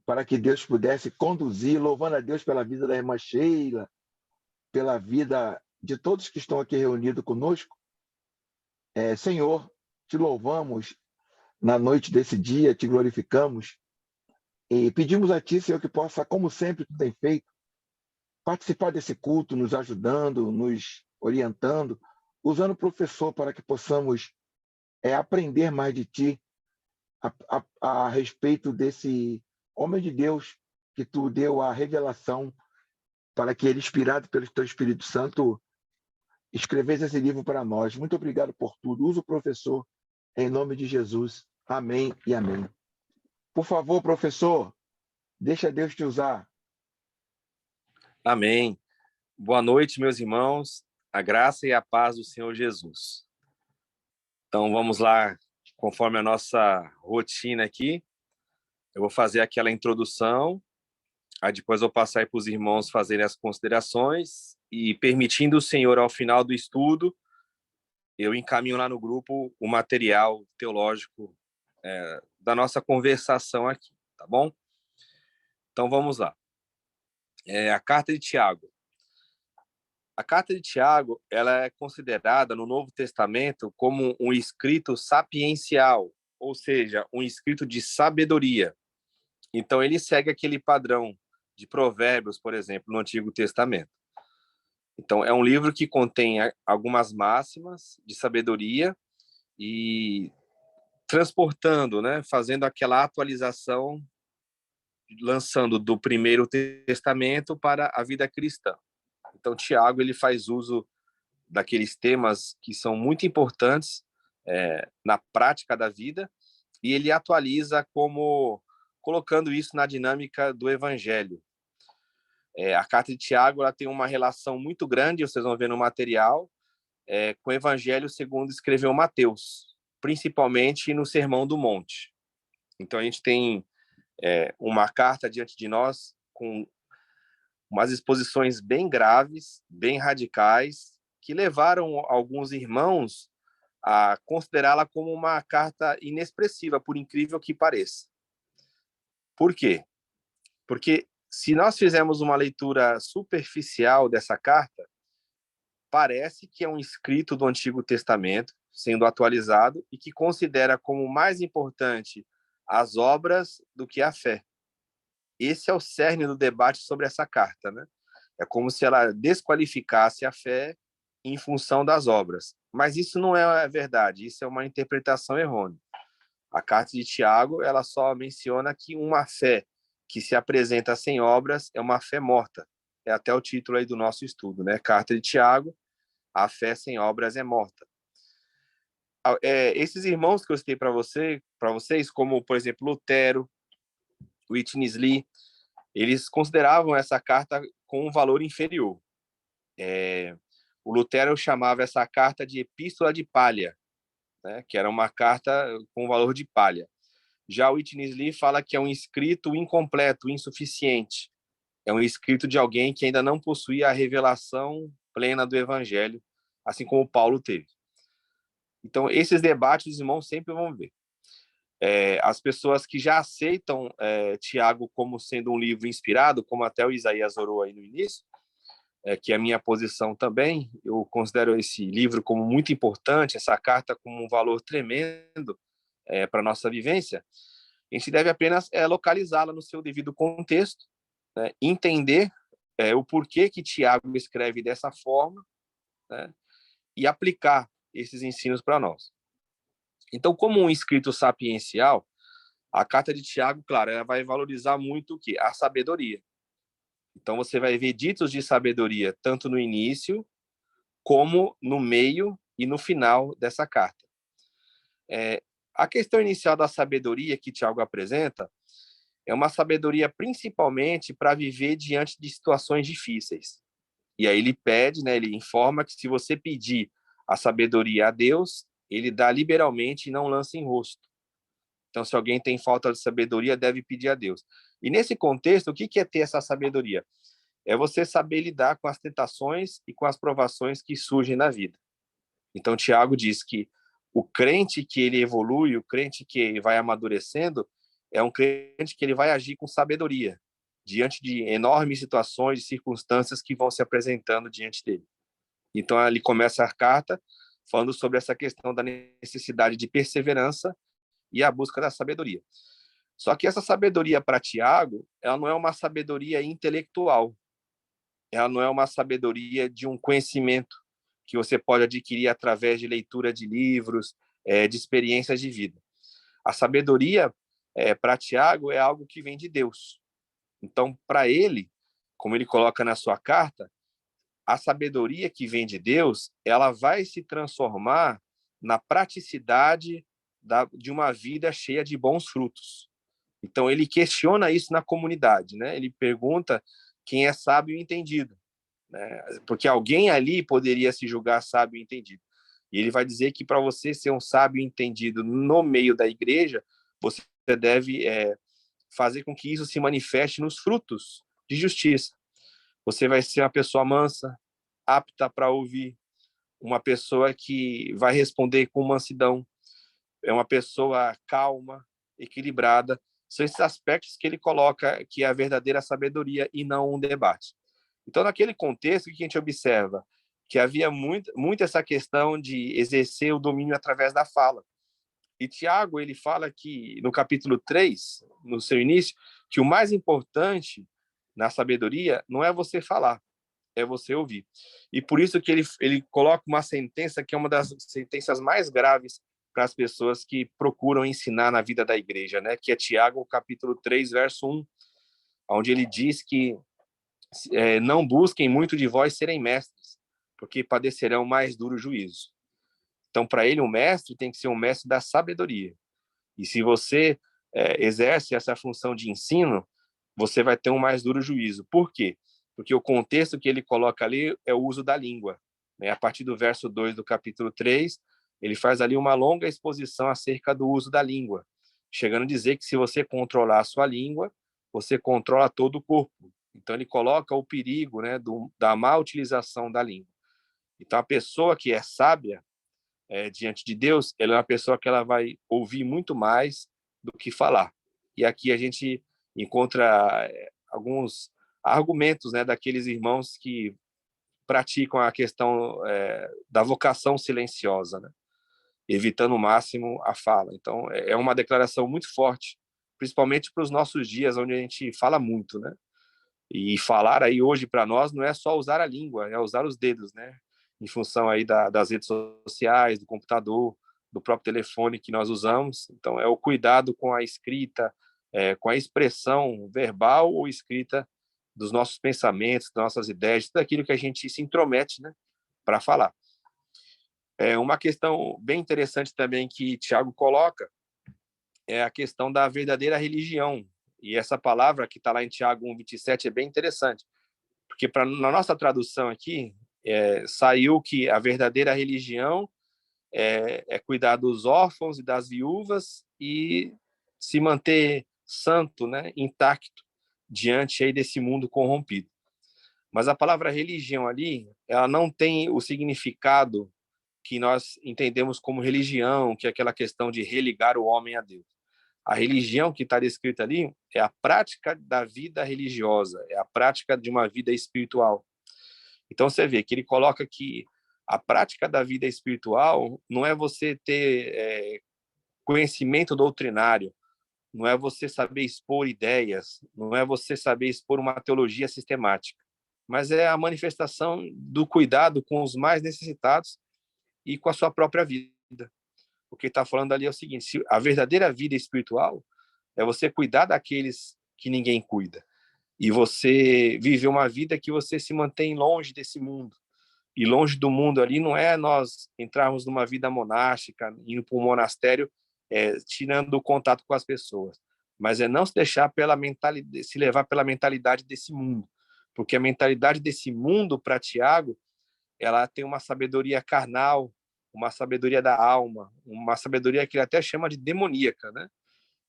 para que Deus pudesse conduzir, louvando a Deus pela vida da irmã Sheila, pela vida de todos que estão aqui reunidos conosco. Senhor, te louvamos na noite desse dia, te glorificamos e pedimos a ti, Senhor, que possa, como sempre tu tem feito, participar desse culto, nos ajudando, nos orientando, usando o professor para que possamos aprender mais de ti a respeito desse homem de Deus que tu deu a revelação para que ele, inspirado pelo teu Espírito Santo, escrevesse esse livro para nós. Muito obrigado por tudo. Usa o professor em nome de Jesus. Amém e amém. Por favor, professor, deixa Deus te usar. Amém. Boa noite, meus irmãos. A graça e a paz do Senhor Jesus. Então, vamos lá, conforme a nossa rotina aqui. Eu vou fazer aquela introdução, aí depois eu vou passar para os irmãos fazerem as considerações e, permitindo o Senhor, ao final do estudo, eu encaminho lá no grupo o material teológico da nossa conversação aqui, tá bom? Então, vamos lá. A Carta de Tiago. A Carta de Tiago, ela é considerada no Novo Testamento como um escrito sapiencial, ou seja, um escrito de sabedoria. Então, ele segue aquele padrão de Provérbios, por exemplo, no Antigo Testamento. Então, é um livro que contém algumas máximas de sabedoria e transportando, né, fazendo aquela atualização, lançando do Primeiro Testamento para a vida cristã. Então, Tiago, ele faz uso daqueles temas que são muito importantes na prática da vida e ele atualiza como colocando isso na dinâmica do Evangelho. A Carta de Tiago, ela tem uma relação muito grande, vocês vão ver no material, com o Evangelho segundo escreveu Mateus, principalmente no Sermão do Monte. Então, a gente tem uma carta diante de nós com umas exposições bem graves, bem radicais, que levaram alguns irmãos a considerá-la como uma carta inexpressiva, por incrível que pareça. Por quê? Porque se nós fizermos uma leitura superficial dessa carta, parece que é um escrito do Antigo Testamento, sendo atualizado, e que considera como mais importante as obras do que a fé. Esse é o cerne do debate sobre essa carta, né? É como se ela desqualificasse a fé em função das obras. Mas isso não é verdade, isso é uma interpretação errônea. A carta de Tiago, ela só menciona que uma fé que se apresenta sem obras é uma fé morta. É até o título aí do nosso estudo, né? Carta de Tiago, a fé sem obras é morta. Esses irmãos que eu citei para vocês, como, por exemplo, Lutero, Whitney Lee, eles consideravam essa carta com um valor inferior. O Lutero chamava essa carta de epístola de palha, né? Que era uma carta com valor de palha. Já o Whitney Lee fala que é um escrito incompleto, insuficiente. É um escrito de alguém que ainda não possuía a revelação plena do Evangelho, assim como Paulo teve. Então, esses debates os irmãos sempre vão ver. As pessoas que já aceitam Tiago como sendo um livro inspirado, como até o Isaías orou aí no início, que é a minha posição também, eu considero esse livro como muito importante, essa carta como um valor tremendo para a nossa vivência, a gente deve apenas localizá-la no seu devido contexto, né, entender o porquê que Tiago escreve dessa forma, né, e aplicar esses ensinos para nós. Então, como um escrito sapiencial, a carta de Tiago, claro, ela vai valorizar muito o quê? A sabedoria. Então, você vai ver ditos de sabedoria tanto no início, como no meio e no final dessa carta. A questão inicial da sabedoria que Tiago apresenta é uma sabedoria principalmente para viver diante de situações difíceis. E aí ele pede, né, ele informa que se você pedir a sabedoria a Deus, ele dá liberalmente e não lança em rosto. Então, se alguém tem falta de sabedoria, deve pedir a Deus. E nesse contexto, o que é ter essa sabedoria? É você saber lidar com as tentações e com as provações que surgem na vida. Então, Tiago diz que O crente que ele evolui, o crente que vai amadurecendo, é um crente que ele vai agir com sabedoria diante de enormes situações e circunstâncias que vão se apresentando diante dele. Então, ele começa a carta falando sobre essa questão da necessidade de perseverança e a busca da sabedoria. Só que essa sabedoria para Tiago, ela não é uma sabedoria intelectual, ela não é uma sabedoria de um conhecimento que você pode adquirir através de leitura de livros, de experiências de vida. A sabedoria, para Tiago, é algo que vem de Deus. Então, para ele, como ele coloca na sua carta, a sabedoria que vem de Deus, ela vai se transformar na praticidade de uma vida cheia de bons frutos. Então, ele questiona isso na comunidade, né? Ele pergunta quem é sábio e entendido, né? Porque alguém ali poderia se julgar sábio e entendido. E ele vai dizer que para você ser um sábio e entendido no meio da igreja, você deve fazer com que isso se manifeste nos frutos de justiça. Você vai ser uma pessoa mansa, apta para ouvir, uma pessoa que vai responder com mansidão, é uma pessoa calma, equilibrada. São esses aspectos que ele coloca que é a verdadeira sabedoria e não um debate. Então, naquele contexto, o que a gente observa? Que havia muito essa questão de exercer o domínio através da fala. E Tiago, ele fala que, no capítulo 3, no seu início, que o mais importante na sabedoria não é você falar, é você ouvir. E por isso que ele coloca uma sentença que é uma das sentenças mais graves para as pessoas que procuram ensinar na vida da igreja, né? Que é Tiago, capítulo 3, verso 1, onde ele diz que não busquem muito de vós serem mestres, porque padecerão mais duro juízo. Então, para ele, o mestre tem que ser um mestre da sabedoria. E se você exerce essa função de ensino, você vai ter um mais duro juízo. Por quê? Porque o contexto que ele coloca ali é o uso da língua, né? A partir do verso 2 do capítulo 3, ele faz ali uma longa exposição acerca do uso da língua, chegando a dizer que se você controlar a sua língua, você controla todo o corpo. Então, ele coloca o perigo, né, da má utilização da língua. Então, a pessoa que é sábia diante de Deus, ela é uma pessoa que ela vai ouvir muito mais do que falar. E aqui a gente encontra alguns argumentos, né, daqueles irmãos que praticam a questão da vocação silenciosa, né, evitando o máximo a fala. Então, é uma declaração muito forte, principalmente para os nossos dias, onde a gente fala muito, né? E falar aí hoje para nós não é só usar a língua, é usar os dedos, né? Em função aí das redes sociais, do computador, do próprio telefone que nós usamos. Então, é o cuidado com a escrita, com a expressão verbal ou escrita dos nossos pensamentos, das nossas ideias, tudo aquilo que a gente se intromete, né, para falar. Uma questão bem interessante também que Tiago coloca é a questão da verdadeira religião. E essa palavra que está lá em Tiago 1:27 é bem interessante, porque na nossa tradução aqui, saiu que a verdadeira religião é cuidar dos órfãos e das viúvas e se manter santo, né, intacto, diante aí desse mundo corrompido. Mas a palavra religião ali, ela não tem o significado que nós entendemos como religião, que é aquela questão de religar o homem a Deus. A religião que está descrita ali é a prática da vida religiosa, é a prática de uma vida espiritual. Então, você vê que ele coloca que a prática da vida espiritual não é você ter conhecimento doutrinário, não é você saber expor ideias, não é você saber expor uma teologia sistemática, mas é a manifestação do cuidado com os mais necessitados e com a sua própria vida. O que está falando ali é o seguinte: a verdadeira vida espiritual é você cuidar daqueles que ninguém cuida. E você viver uma vida que você se mantém longe desse mundo. E longe do mundo ali não é nós entrarmos numa vida monástica, indo para um monastério, tirando o contato com as pessoas. Mas é não se deixar se levar pela mentalidade desse mundo. Porque a mentalidade desse mundo, para Tiago, ela tem uma sabedoria carnal, uma sabedoria da alma, uma sabedoria que ele até chama de demoníaca, né?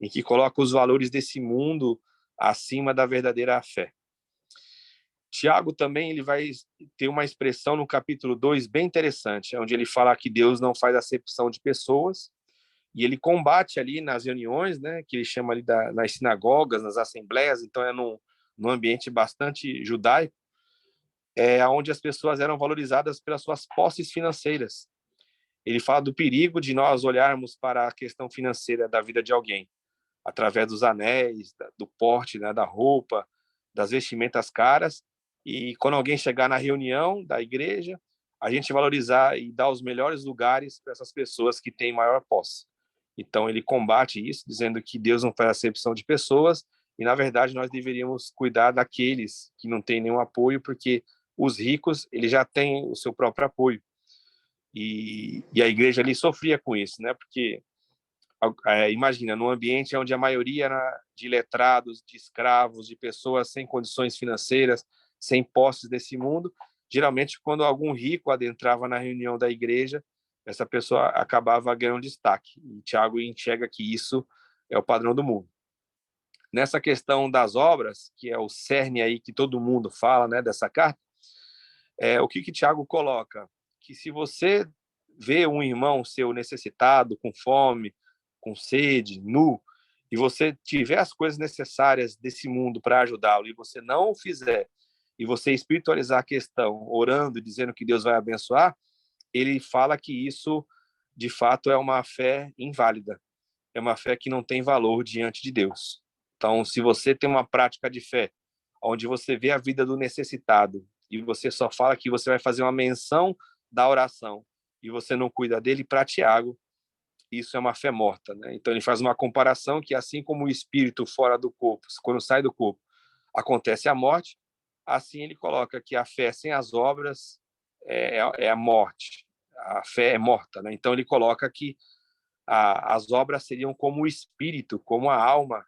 Em que coloca os valores desse mundo acima da verdadeira fé. Tiago também ele vai ter uma expressão no capítulo 2 bem interessante, onde ele fala que Deus não faz acepção de pessoas, e ele combate ali nas reuniões, né, que ele chama ali nas sinagogas, nas assembleias, então é num ambiente bastante judaico, onde as pessoas eram valorizadas pelas suas posses financeiras. Ele fala do perigo de nós olharmos para a questão financeira da vida de alguém, através dos anéis, do porte, né, da roupa, das vestimentas caras, e quando alguém chegar na reunião da igreja, a gente valorizar e dar os melhores lugares para essas pessoas que têm maior posse. Então, ele combate isso, dizendo que Deus não faz acepção de pessoas, e, na verdade, nós deveríamos cuidar daqueles que não têm nenhum apoio, porque os ricos, eles já têm o seu próprio apoio. E a igreja ali sofria com isso, né? Porque imagina, num ambiente onde a maioria era de letrados, de escravos, de pessoas sem condições financeiras, sem posses desse mundo, geralmente quando algum rico adentrava na reunião da igreja, essa pessoa acabava ganhando destaque. E Tiago enxerga que isso é o padrão do mundo. Nessa questão das obras, que é o cerne aí que todo mundo fala, né, dessa carta, o que Tiago coloca? Que se você vê um irmão seu necessitado, com fome, com sede, nu, e você tiver as coisas necessárias desse mundo para ajudá-lo, e você não o fizer, e você espiritualizar a questão, orando, dizendo que Deus vai abençoar, ele fala que isso, de fato, é uma fé inválida. É uma fé que não tem valor diante de Deus. Então, se você tem uma prática de fé, onde você vê a vida do necessitado, e você só fala que você vai fazer uma menção da oração, e você não cuida dele, para Tiago, isso é uma fé morta, né? Então ele faz uma comparação que assim como o espírito fora do corpo, quando sai do corpo, acontece a morte, assim ele coloca que a fé sem as obras é a morte, a fé é morta, né? Então ele coloca que as obras seriam como o espírito, como a alma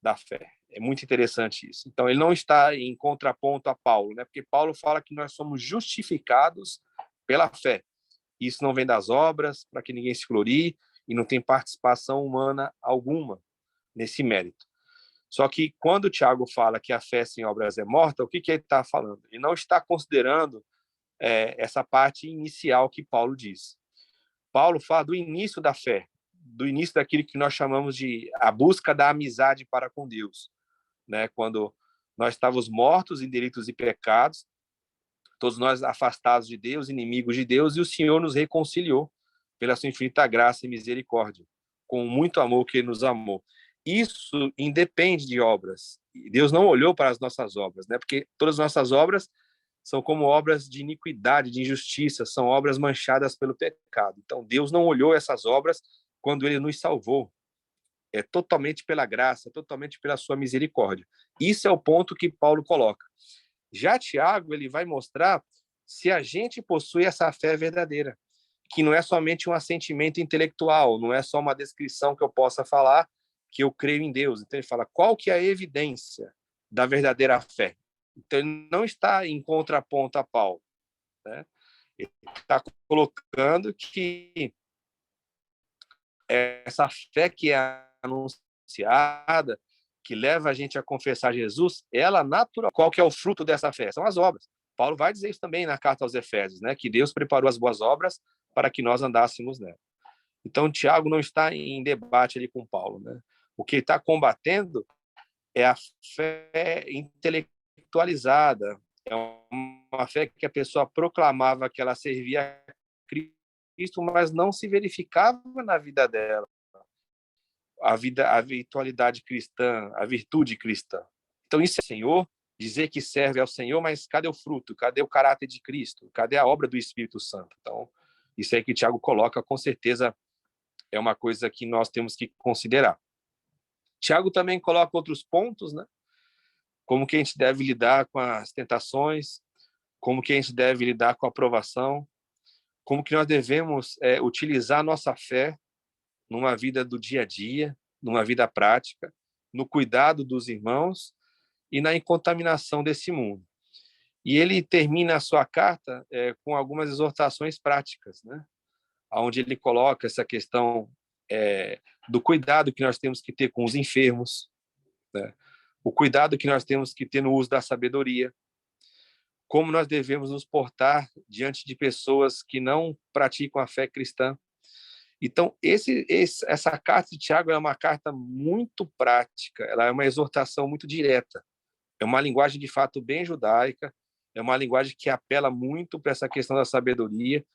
da fé. É muito interessante isso. Então ele não está em contraponto a Paulo, né? Porque Paulo fala que nós somos justificados pela fé. Isso não vem das obras, para que ninguém se glorie, e não tem participação humana alguma nesse mérito. Só que quando o Tiago fala que a fé sem obras é morta, o que ele está falando? Ele não está considerando essa parte inicial que Paulo diz. Paulo fala do início da fé, do início daquilo que nós chamamos de a busca da amizade para com Deus, né? Quando nós estávamos mortos em delitos e pecados, todos nós afastados de Deus, inimigos de Deus, e o Senhor nos reconciliou pela sua infinita graça e misericórdia, com muito amor que ele nos amou. Isso independe de obras. Deus não olhou para as nossas obras, né? Porque todas as nossas obras são como obras de iniquidade, de injustiça, são obras manchadas pelo pecado. Então, Deus não olhou essas obras quando ele nos salvou. É totalmente pela graça, totalmente pela sua misericórdia. Isso é o ponto que Paulo coloca. Já Tiago, ele vai mostrar se a gente possui essa fé verdadeira, que não é somente um assentimento intelectual, não é só uma descrição que eu possa falar que eu creio em Deus. Então ele fala qual que é a evidência da verdadeira fé. Então ele não está em contraponto a Paulo, né? Ele está colocando que essa fé que é anunciada, que leva a gente a confessar Jesus, ela natural. Qual que é o fruto dessa fé? São as obras. Paulo vai dizer isso também na carta aos Efésios, né? Que Deus preparou as boas obras para que nós andássemos nela. Então, Tiago não está em debate ali com Paulo, né? O que ele está combatendo é a fé intelectualizada, é uma fé que a pessoa proclamava que ela servia a Cristo, mas não se verificava na vida dela. A virtualidade cristã, a virtude cristã. Então, isso é Senhor, dizer que serve ao Senhor, mas cadê o fruto? Cadê o caráter de Cristo? Cadê a obra do Espírito Santo? Então, isso aí que o Tiago coloca, com certeza, é uma coisa que nós temos que considerar. Tiago também coloca outros pontos, né? Como que a gente deve lidar com as tentações, como que a gente deve lidar com a provação, como que nós devemos utilizar a nossa fé numa vida do dia a dia, numa vida prática, no cuidado dos irmãos e na incontaminação desse mundo. E ele termina a sua carta com algumas exortações práticas, né? Onde ele coloca essa questão do cuidado que nós temos que ter com os enfermos, né? O cuidado que nós temos que ter no uso da sabedoria, como nós devemos nos portar diante de pessoas que não praticam a fé cristã. Então, essa carta de Tiago é uma carta muito prática, ela é uma exortação muito direta, é uma linguagem de fato bem judaica, é uma linguagem que apela muito para essa questão da sabedoria,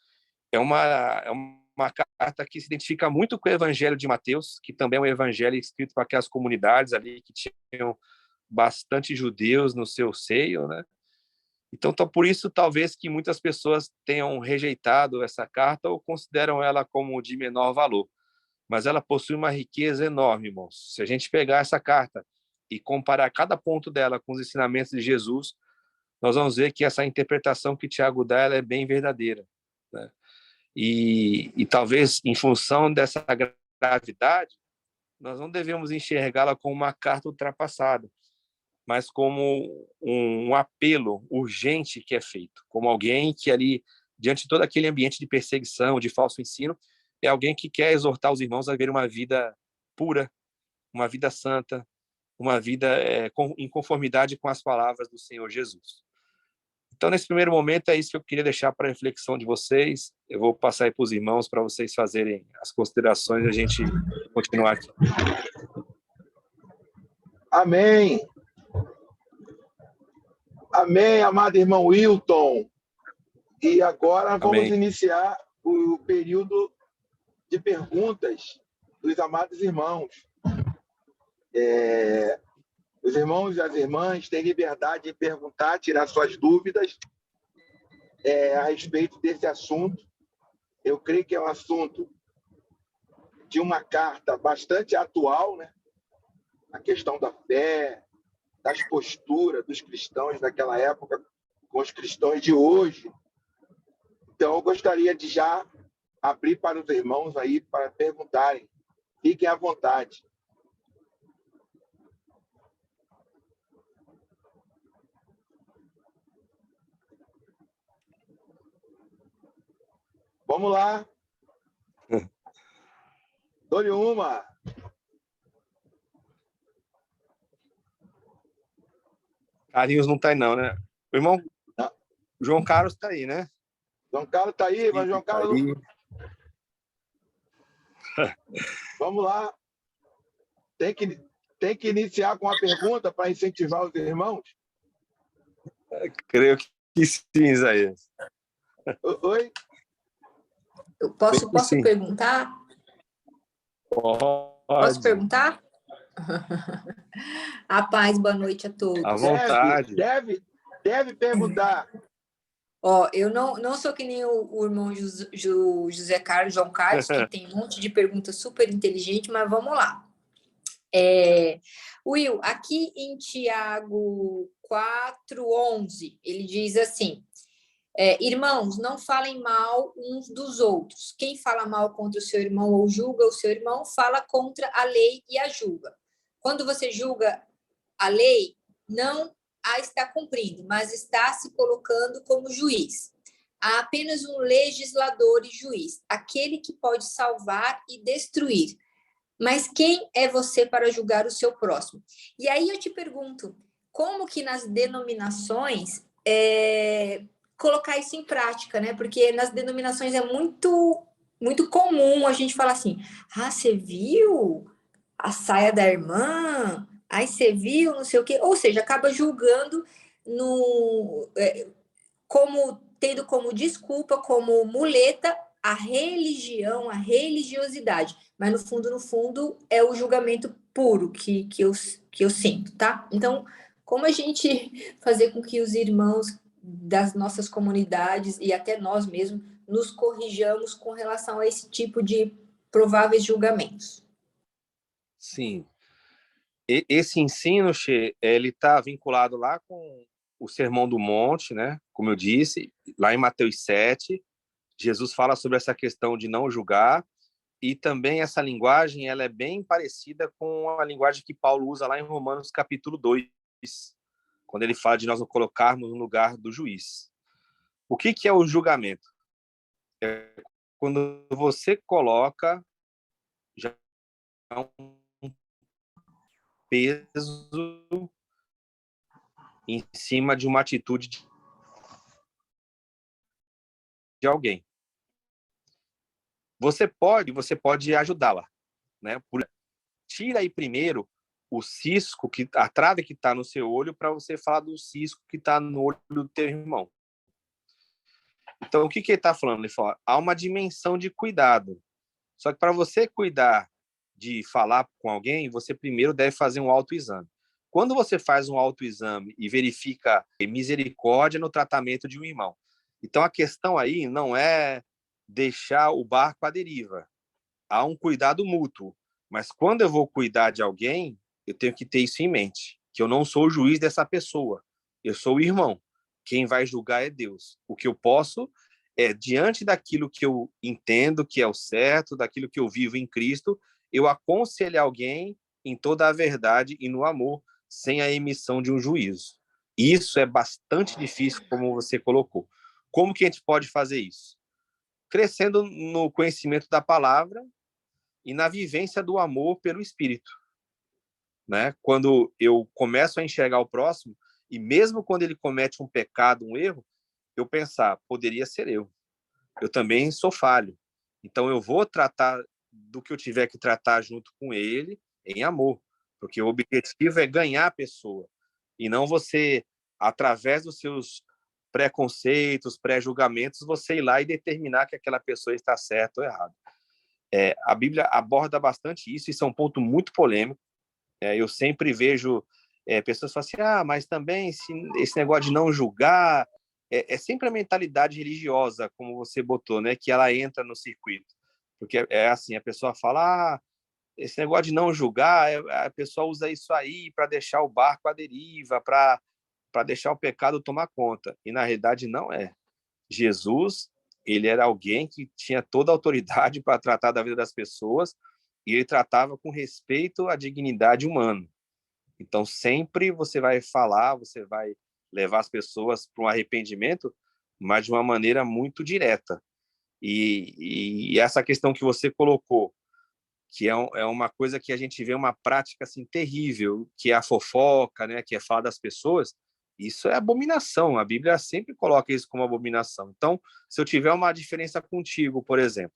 é uma carta que se identifica muito com o Evangelho de Mateus, que também é um evangelho escrito para aquelas comunidades ali que tinham bastante judeus no seu seio, né? Então, por isso, talvez que muitas pessoas tenham rejeitado essa carta ou consideram ela como de menor valor. Mas ela possui uma riqueza enorme, irmãos. Se a gente pegar essa carta e comparar cada ponto dela com os ensinamentos de Jesus, nós vamos ver que essa interpretação que Tiago dá ela é bem verdadeira, né? E talvez, em função dessa gravidade, nós não devemos enxergá-la como uma carta ultrapassada, mas como um apelo urgente que é feito, como alguém que ali, diante de todo aquele ambiente de perseguição, de falso ensino, é alguém que quer exortar os irmãos a viver uma vida pura, uma vida santa, uma vida em conformidade com as palavras do Senhor Jesus. Então, nesse primeiro momento, é isso que eu queria deixar para a reflexão de vocês. Eu vou passar aí para os irmãos para vocês fazerem as considerações e a gente continuar aqui. Amém. Amém, amado irmão Wilton. E agora vamos Amém. iniciar o período de perguntas dos amados irmãos. Os irmãos e as irmãs têm liberdade de perguntar, tirar suas dúvidas a respeito desse assunto. Eu creio que é um assunto de uma carta bastante atual, né? A questão da fé, das posturas dos cristãos daquela época com os cristãos de hoje. Então, eu gostaria de já abrir para os irmãos aí para perguntarem. Fiquem à vontade. Vamos lá. Dou-lhe uma. Carlinhos não está aí não, né? O irmão Não. João Carlos está aí, né? João Carlos está aí, mas João Carlos... Vamos lá. Tem que iniciar com uma pergunta para incentivar os irmãos? Creio que sim, Isaías. Oi? Eu posso perguntar? Pode. Posso perguntar? A paz, boa noite a todos. À vontade. Deve perguntar. Ó, eu não sou que nem o irmão José Carlos, João Carlos, que tem um monte de perguntas super inteligentes, mas vamos lá. Will, aqui em Tiago 4:11, ele diz assim: irmãos, não falem mal uns dos outros. Quem fala mal contra o seu irmão ou julga o seu irmão, fala contra a lei e a julga. Quando você julga a lei, não a está cumprindo, mas está se colocando como juiz. Há apenas um legislador e juiz, aquele que pode salvar e destruir. Mas quem é você para julgar o seu próximo? E aí eu te pergunto, como que nas denominações colocar isso em prática, né? Porque nas denominações é muito, muito comum a gente falar assim: ah, você viu a saia da irmã? Aí você viu não sei o quê. Ou seja, acaba julgando como tendo como desculpa, como muleta a religião, a religiosidade. Mas no fundo, é o julgamento puro que eu sinto, tá? Então, como a gente fazer com que os irmãos das nossas comunidades e até nós mesmos nos corrijamos com relação a esse tipo de prováveis julgamentos? Sim. Esse ensino, Che, ele está vinculado lá com o Sermão do Monte, né? Como eu disse, lá em Mateus 7, Jesus fala sobre essa questão de não julgar, e também essa linguagem ela é bem parecida com a linguagem que Paulo usa lá em Romanos capítulo 2, quando ele fala de nós nos colocarmos no lugar do juiz. O que é o julgamento? É quando você coloca já um peso em cima de uma atitude alguém. Você pode ajudá-la, né? Tira aí primeiro o cisco, a trave que está no seu olho, para você falar do cisco que está no olho do teu irmão. Então, o que ele está falando? Ele fala, há uma dimensão de cuidado. Só que para você cuidar de falar com alguém, você primeiro deve fazer um autoexame. Quando você faz um autoexame e verifica misericórdia no tratamento de um irmão, então a questão aí não é deixar o barco à deriva. Há um cuidado mútuo. Mas quando eu vou cuidar de alguém, eu tenho que ter isso em mente, que eu não sou o juiz dessa pessoa, eu sou o irmão. Quem vai julgar é Deus. O que eu posso é, diante daquilo que eu entendo que é o certo, daquilo que eu vivo em Cristo, eu aconselho alguém em toda a verdade e no amor, sem a emissão de um juízo. Isso é bastante difícil, como você colocou. Como que a gente pode fazer isso? Crescendo no conhecimento da palavra e na vivência do amor pelo Espírito, né? Quando eu começo a enxergar o próximo, e mesmo quando ele comete um pecado, um erro, eu pensar, poderia ser eu. Eu também sou falho. Então eu vou tratar do que eu tiver que tratar junto com ele em amor, porque o objetivo é ganhar a pessoa, e não você, através dos seus preconceitos, pré-julgamentos, você ir lá e determinar que aquela pessoa está certa ou errada. A Bíblia aborda bastante isso, isso é um ponto muito polêmico. Eu sempre vejo pessoas falando assim, mas também esse negócio de não julgar, é sempre a mentalidade religiosa, como você botou, né, que ela entra no circuito. Porque é assim, a pessoa fala, esse negócio de não julgar, a pessoa usa isso aí para deixar o barco à deriva, para deixar o pecado tomar conta. E, na realidade, não é. Jesus, ele era alguém que tinha toda a autoridade para tratar da vida das pessoas, e ele tratava com respeito à dignidade humana. Então, sempre você vai falar, você vai levar as pessoas para um arrependimento, mas de uma maneira muito direta. E essa questão que você colocou, que é uma coisa que a gente vê uma prática assim terrível, que é a fofoca, né, que é falar das pessoas, isso é abominação. A Bíblia sempre coloca isso como abominação. Então, se eu tiver uma diferença contigo, por exemplo,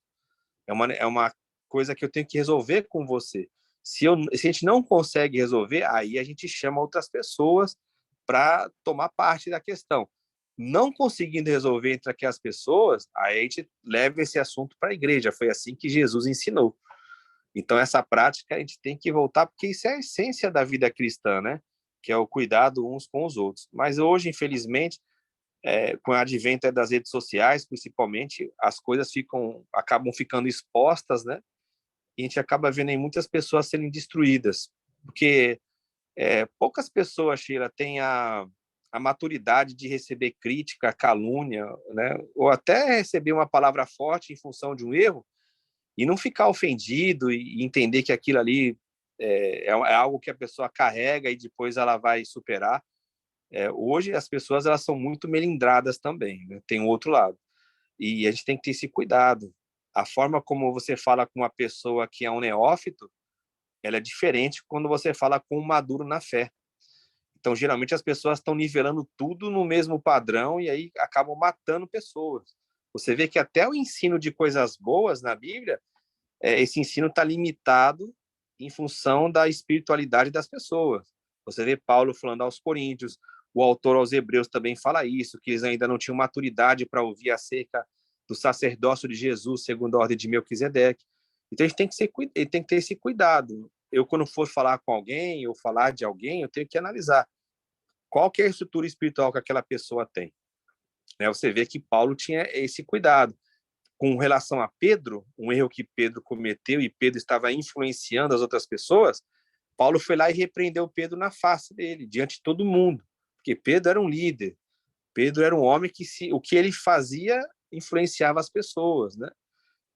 é uma coisa que eu tenho que resolver com você. Se a gente não consegue resolver, aí a gente chama outras pessoas para tomar parte da questão. Não conseguindo resolver entre aquelas pessoas, aí a gente leva esse assunto para a igreja. Foi assim que Jesus ensinou. Então, essa prática a gente tem que voltar, porque isso é a essência da vida cristã, né? Que é o cuidado uns com os outros. Mas hoje, infelizmente, com o advento das redes sociais, principalmente, as coisas acabam ficando expostas, né? E a gente acaba vendo aí muitas pessoas serem destruídas, porque poucas pessoas, Sheila, têm a maturidade de receber crítica, calúnia, né? Ou até receber uma palavra forte em função de um erro, e não ficar ofendido e entender que aquilo ali é algo que a pessoa carrega e depois ela vai superar. Hoje as pessoas elas são muito melindradas também, né? Tem o outro lado. E a gente tem que ter esse cuidado. A forma como você fala com uma pessoa que é um neófito, ela é diferente quando você fala com um maduro na fé. Então, geralmente, as pessoas estão nivelando tudo no mesmo padrão e aí acabam matando pessoas. Você vê que até o ensino de coisas boas na Bíblia, esse ensino está limitado em função da espiritualidade das pessoas. Você vê Paulo falando aos Coríntios, o autor aos Hebreus também fala isso, que eles ainda não tinham maturidade para ouvir acerca do sacerdócio de Jesus, segundo a ordem de Melquisedeque. Então, a gente tem que ter esse cuidado. Eu, quando for falar com alguém ou falar de alguém, eu tenho que analisar qual que é a estrutura espiritual que aquela pessoa tem. Você vê que Paulo tinha esse cuidado. Com relação a Pedro, um erro que Pedro cometeu e Pedro estava influenciando as outras pessoas, Paulo foi lá e repreendeu Pedro na face dele, diante de todo mundo, porque Pedro era um líder, Pedro era um homem que o que ele fazia influenciava as pessoas, né?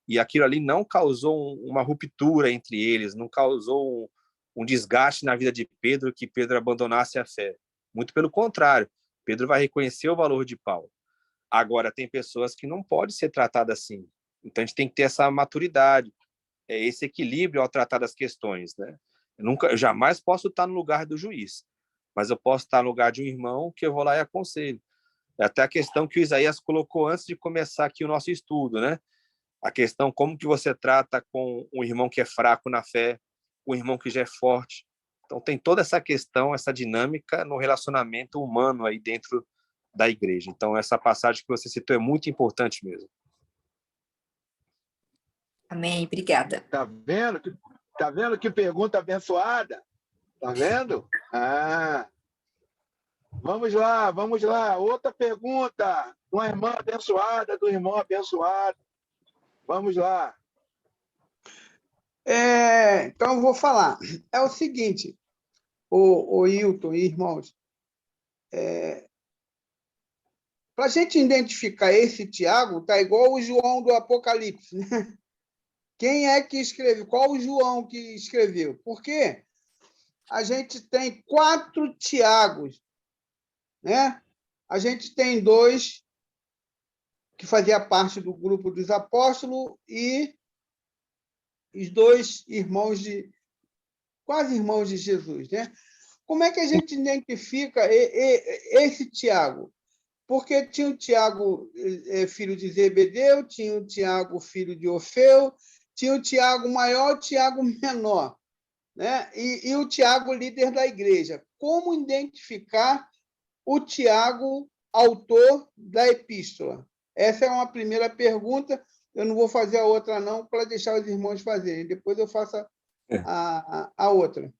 E aquilo ali não causou uma ruptura entre eles, não causou um desgaste na vida de Pedro, que Pedro abandonasse a fé. Muito pelo contrário, Pedro vai reconhecer o valor de Paulo. Agora, tem pessoas que não podem ser tratadas assim. Então, a gente tem que ter essa maturidade, esse equilíbrio ao tratar das questões, né? Eu jamais posso estar no lugar do juiz, mas eu posso estar no lugar de um irmão que eu vou lá e aconselho. É até a questão que o Isaías colocou antes de começar aqui o nosso estudo, né? A questão como que você trata com um irmão que é fraco na fé, um irmão que já é forte. Então tem toda essa questão, essa dinâmica no relacionamento humano aí dentro da igreja. Então essa passagem que você citou é muito importante mesmo. Amém, obrigada. Tá vendo que pergunta abençoada? Tá vendo? Ah, vamos lá. Outra pergunta. Uma irmã abençoada, do irmão abençoado. Vamos lá. Então, eu vou falar. É o seguinte, o Hilton e irmãos, para a gente identificar esse Tiago, tá igual o João do Apocalipse, né? Quem é que escreveu? Qual o João que escreveu? Porque a gente tem 4 Tiagos, né? A gente tem 2 que fazia parte do grupo dos apóstolos e os 2 irmãos quase irmãos de Jesus, né? Como é que a gente identifica esse Tiago? Porque tinha o Tiago, filho de Zebedeu, tinha o Tiago, filho de Orfeu, tinha o Tiago maior, o Tiago menor, né? E o Tiago, líder da igreja. Como identificar o Tiago, autor da epístola? Essa é uma primeira pergunta. Eu não vou fazer a outra, não, para deixar os irmãos fazerem. Depois eu faço a outra.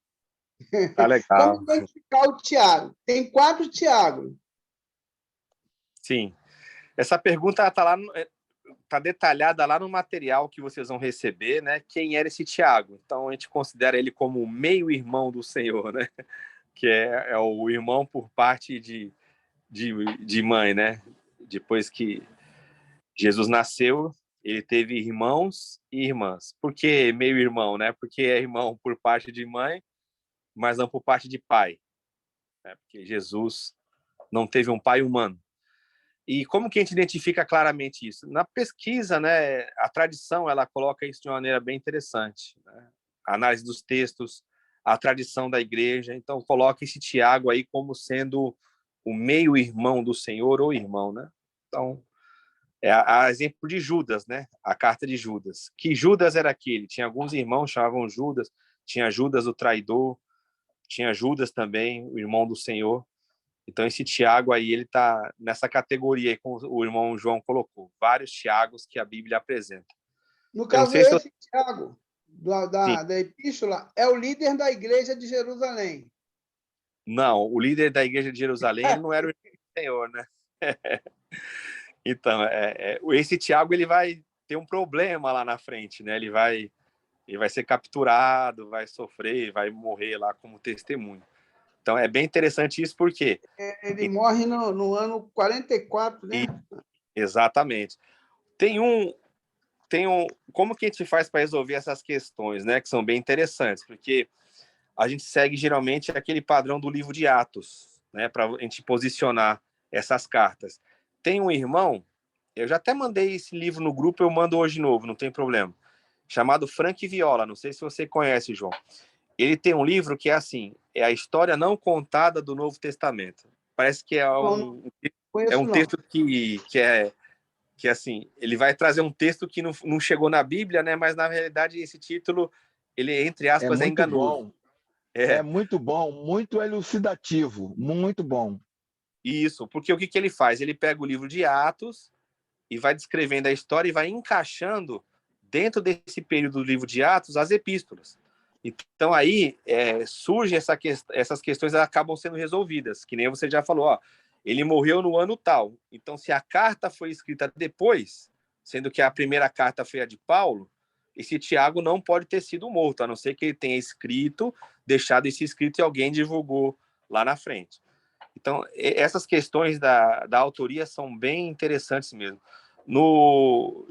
Tá legal. Como identificar o Tiago? Tem 4 Tiagos. Sim. Essa pergunta está lá, tá detalhada lá no material que vocês vão receber, né? Quem era esse Tiago? Então a gente considera ele como o meio-irmão do Senhor, né? Que é o irmão por parte de mãe, né? Depois que Jesus nasceu, ele teve irmãos e irmãs. Por que meio-irmão, né? Porque é irmão por parte de mãe, mas não por parte de pai, né? Porque Jesus não teve um pai humano. E como que a gente identifica claramente isso? Na pesquisa, né, a tradição ela coloca isso de uma maneira bem interessante, né? A análise dos textos, a tradição da igreja, então coloca esse Tiago aí como sendo o meio-irmão do Senhor ou irmão, né? Então, a exemplo de Judas, né? A carta de Judas. Que Judas era aquele? Tinha alguns irmãos chamavam Judas, tinha Judas o traidor, tinha Judas também, o irmão do Senhor. Então, esse Tiago aí, ele está nessa categoria aí, como o irmão João colocou. Vários Tiagos que a Bíblia apresenta. No Eu não caso, sei se eu... esse Tiago, Sim. da epístola, é o líder da igreja de Jerusalém. Não, o líder da igreja de Jerusalém ele não era o Senhor, né? Então, esse Tiago ele vai ter um problema lá na frente, né? Ele vai ser capturado, vai sofrer, vai morrer lá como testemunho. Então, é bem interessante isso, porque... Ele morre no ano 44, né? Exatamente. Tem um... Como que a gente faz para resolver essas questões, né? Que são bem interessantes, porque a gente segue geralmente aquele padrão do livro de Atos, né? Para a gente posicionar essas cartas. Tem um irmão, eu já até mandei esse livro no grupo, eu mando hoje de novo, não tem problema, chamado Frank Viola, não sei se você conhece, João. Ele tem um livro que é assim, é a história não contada do Novo Testamento. Parece que Não conheço, um texto que assim, ele vai trazer um texto que não chegou na Bíblia, né? Mas na realidade esse título, ele entre aspas, é enganoso. Bom. É muito bom, muito elucidativo, muito bom. Isso, porque o que ele faz? Ele pega o livro de Atos e vai descrevendo a história e vai encaixando dentro desse período do livro de Atos as epístolas. Então aí surge essas questões, elas acabam sendo resolvidas, que nem você já falou, ó, ele morreu no ano tal. Então se a carta foi escrita depois, sendo que a primeira carta foi a de Paulo, esse Tiago não pode ter sido morto, a não ser que ele tenha escrito, deixado esse escrito e alguém divulgou lá na frente. Então, essas questões da autoria são bem interessantes mesmo.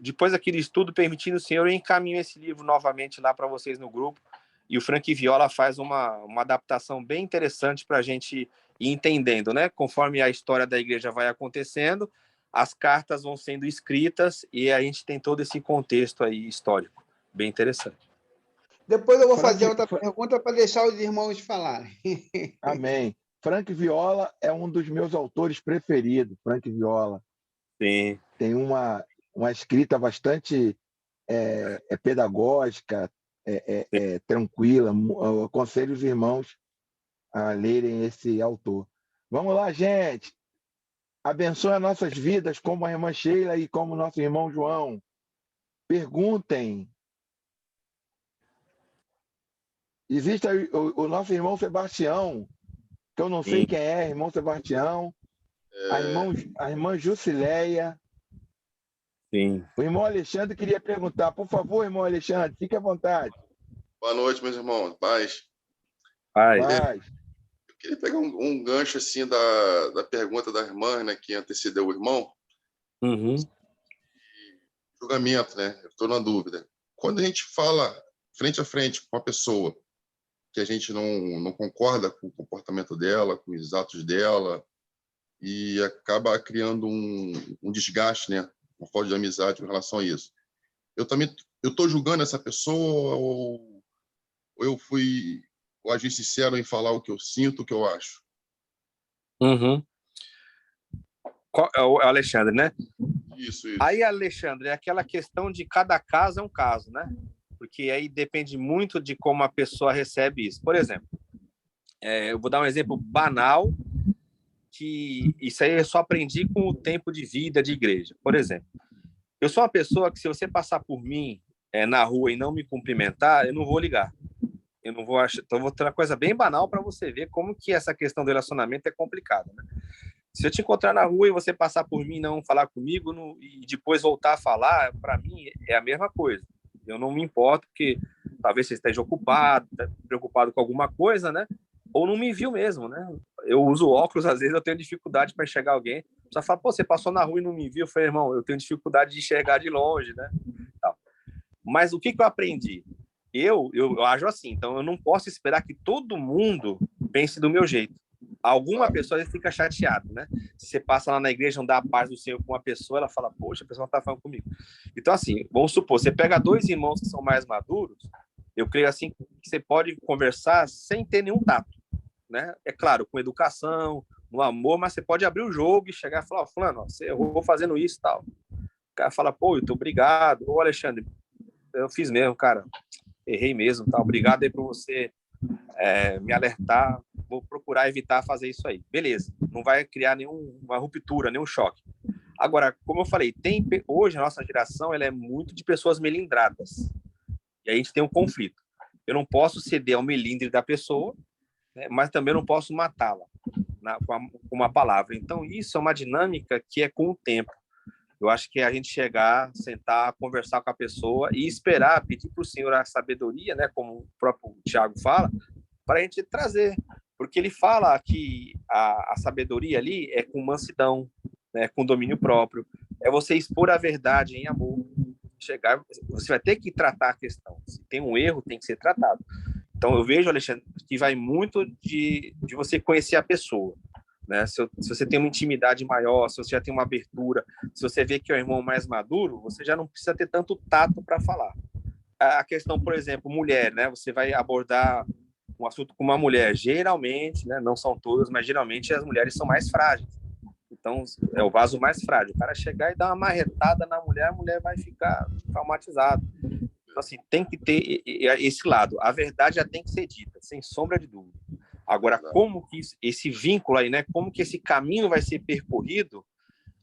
Depois daquele estudo, permitindo o Senhor, eu encaminho esse livro novamente lá para vocês no grupo, e o Frank Viola faz uma adaptação bem interessante para a gente ir entendendo, né? Conforme a história da igreja vai acontecendo, as cartas vão sendo escritas e a gente tem todo esse contexto aí histórico. Bem interessante. Depois eu vou fazer outra pergunta para deixar os irmãos falarem. Amém. Frank Viola é um dos meus autores preferidos, Frank Viola. Sim. Tem uma escrita bastante pedagógica, tranquila. Eu aconselho os irmãos a lerem esse autor. Vamos lá, gente. Abençoe as nossas vidas como a irmã Sheila e como o nosso irmão João. Perguntem. Existe o nosso irmão Sebastião, que eu não sei Sim. quem é, irmão Sebastião. A irmã Jusileia. Sim. O irmão Alexandre queria perguntar. Por favor, irmão Alexandre, fique à vontade. Boa noite, meus irmãos. Paz. Paz. Eu queria pegar um gancho assim da pergunta da irmã, né, que antecedeu o irmão. Uhum. Julgamento, né? Eu estou na dúvida. Quando a gente fala frente a frente com uma pessoa que a gente não concorda com o comportamento dela, com os atos dela, e acaba criando um desgaste, né? Uma falta de amizade com relação a isso. Eu estou julgando essa pessoa ou eu agi sincero em falar o que eu sinto, o que eu acho? Uhum. É o Alexandre, né? Isso. Aí, Alexandre, é aquela questão de cada caso é um caso, né? Porque aí depende muito de como a pessoa recebe isso. Por exemplo, eu vou dar um exemplo banal, que isso aí eu só aprendi com o tempo de vida de igreja. Por exemplo, eu sou uma pessoa que se você passar por mim na rua e não me cumprimentar, eu não vou ligar. Eu não vou achar. Então, vou ter uma coisa bem banal para você ver como que essa questão do relacionamento é complicada, né? Se eu te encontrar na rua e você passar por mim e não falar comigo e depois voltar a falar, para mim é a mesma coisa. Eu não me importo, porque talvez você esteja ocupado, preocupado com alguma coisa, né? Ou não me viu mesmo, né? Eu uso óculos, às vezes eu tenho dificuldade para enxergar alguém. Só fala, pô, você passou na rua e não me viu? Eu falei, irmão, eu tenho dificuldade de enxergar de longe, né? Mas o que eu aprendi? Eu ajo assim, então eu não posso esperar que todo mundo pense do meu jeito. Alguma pessoa fica chateada, né? Se você passa lá na igreja, não dá a paz do Senhor com uma pessoa, ela fala, poxa, a pessoa não está falando comigo. Então, assim, vamos supor, você pega dois irmãos que são mais maduros, eu creio assim que você pode conversar sem ter nenhum tato, né? É claro, com educação, no amor, mas você pode abrir o jogo e chegar e falar, ó, fulano, você errou fazendo isso e tal. O cara fala, pô, muito obrigado. Ô, Alexandre, eu fiz mesmo, cara. Errei mesmo, tá? Obrigado aí por você me alertar. Vou procurar evitar fazer isso aí. Beleza, não vai criar nenhuma ruptura, nenhum choque. Agora, como eu falei, hoje a nossa geração ela é muito de pessoas melindradas. E aí a gente tem um conflito. Eu não posso ceder ao melindre da pessoa, né, mas também não posso matá-la com uma palavra. Então, isso é uma dinâmica que é com o tempo. Eu acho que a gente chegar, sentar, conversar com a pessoa e esperar, pedir para o Senhor a sabedoria, né, como o próprio Tiago fala, para a gente trazer. Porque ele fala que a sabedoria ali é com mansidão, né, com domínio próprio. É você expor a verdade em amor. Chegar, você vai ter que tratar a questão. Se tem um erro, tem que ser tratado. Então, eu vejo, Alexandre, que vai muito de você conhecer a pessoa. Né? Se você tem uma intimidade maior, se você já tem uma abertura, se você vê que é o irmão mais maduro, você já não precisa ter tanto tato para falar. A questão, por exemplo, mulher, né? Você vai abordar um assunto com uma mulher, geralmente, né? Não são todas, mas geralmente as mulheres são mais frágeis. Então, é o vaso mais frágil. O cara chegar e dar uma marretada na mulher, a mulher vai ficar traumatizada. Então, assim, tem que ter esse lado. A verdade já tem que ser dita, sem sombra de dúvida. Agora, como que esse vínculo aí, né? Como que esse caminho vai ser percorrido?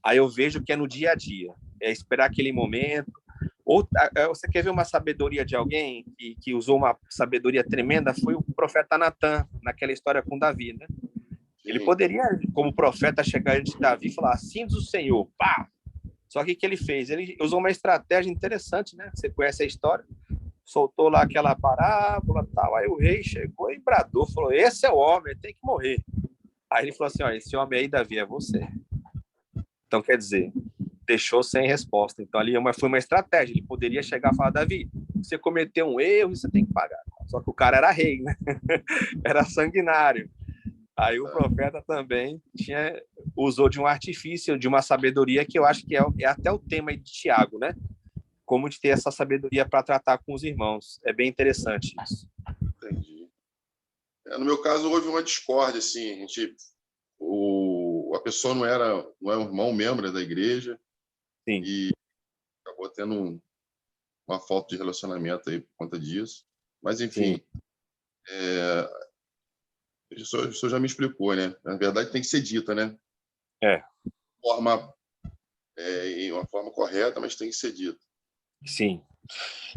Aí eu vejo que é no dia a dia. É esperar aquele momento. Ou você quer ver uma sabedoria de alguém que usou uma sabedoria tremenda? Foi o profeta Natan, naquela história com Davi, né? Ele poderia, como profeta, chegar diante de Davi e falar, assim diz o Senhor, pá! Só que o que ele fez? Ele usou uma estratégia interessante, né? Você conhece a história? Soltou lá aquela parábola tal, aí o rei chegou e bradou, falou, esse é o homem, tem que morrer. Aí ele falou assim, ó, esse homem aí, Davi, é você. Então, quer dizer, deixou sem resposta. Então, ali foi uma estratégia. Ele poderia chegar e falar, Davi, você cometeu um erro e você tem que pagar. Só que o cara era rei, né? Era sanguinário. Aí o profeta também usou de um artifício, de uma sabedoria que eu acho que é até o tema de Tiago, né? Como de ter essa sabedoria para tratar com os irmãos. É bem interessante isso. Entendi. No meu caso, houve uma discórdia, assim, a pessoa não era um irmão membro da igreja. Sim. E acabou tendo uma falta de relacionamento aí por conta disso. Mas, enfim, o senhor já me explicou, né? Na verdade, tem que ser dita, né? Em uma forma correta, mas tem que ser dita. Sim.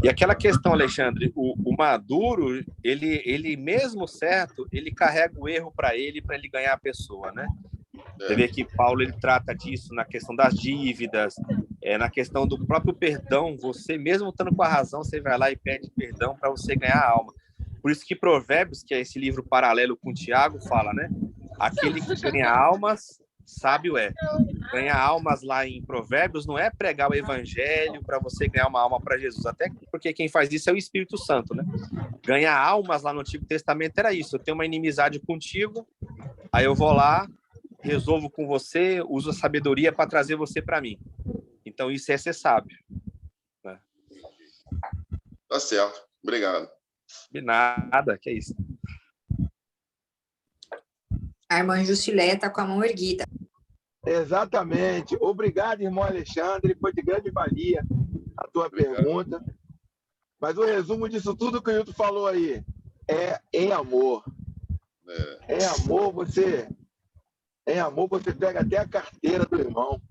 E aquela questão, Alexandre, o maduro, ele mesmo certo, ele carrega o erro para ele ganhar a pessoa, né? Você vê que Paulo ele trata disso na questão das dívidas, na questão do próprio perdão. Você mesmo estando com a razão, você vai lá e pede perdão para você ganhar a alma. Por isso que Provérbios, que é esse livro paralelo com Tiago, fala, né? Aquele que ganha almas, sábio é. Ganhar almas lá em Provérbios não é pregar o evangelho para você ganhar uma alma para Jesus, até porque quem faz isso é o Espírito Santo, né? Ganhar almas lá no Antigo Testamento era isso: eu tenho uma inimizade contigo, aí eu vou lá, resolvo com você, uso a sabedoria para trazer você para mim. Então isso é ser sábio, né? Tá certo, obrigado. De nada, que é isso. A irmã Jusilé está com a mão erguida. Exatamente. Obrigado, irmão Alexandre. Foi de grande valia a tua pergunta. Mas o resumo disso tudo que o Hilton falou aí é em amor. Em amor, você pega até a carteira do irmão.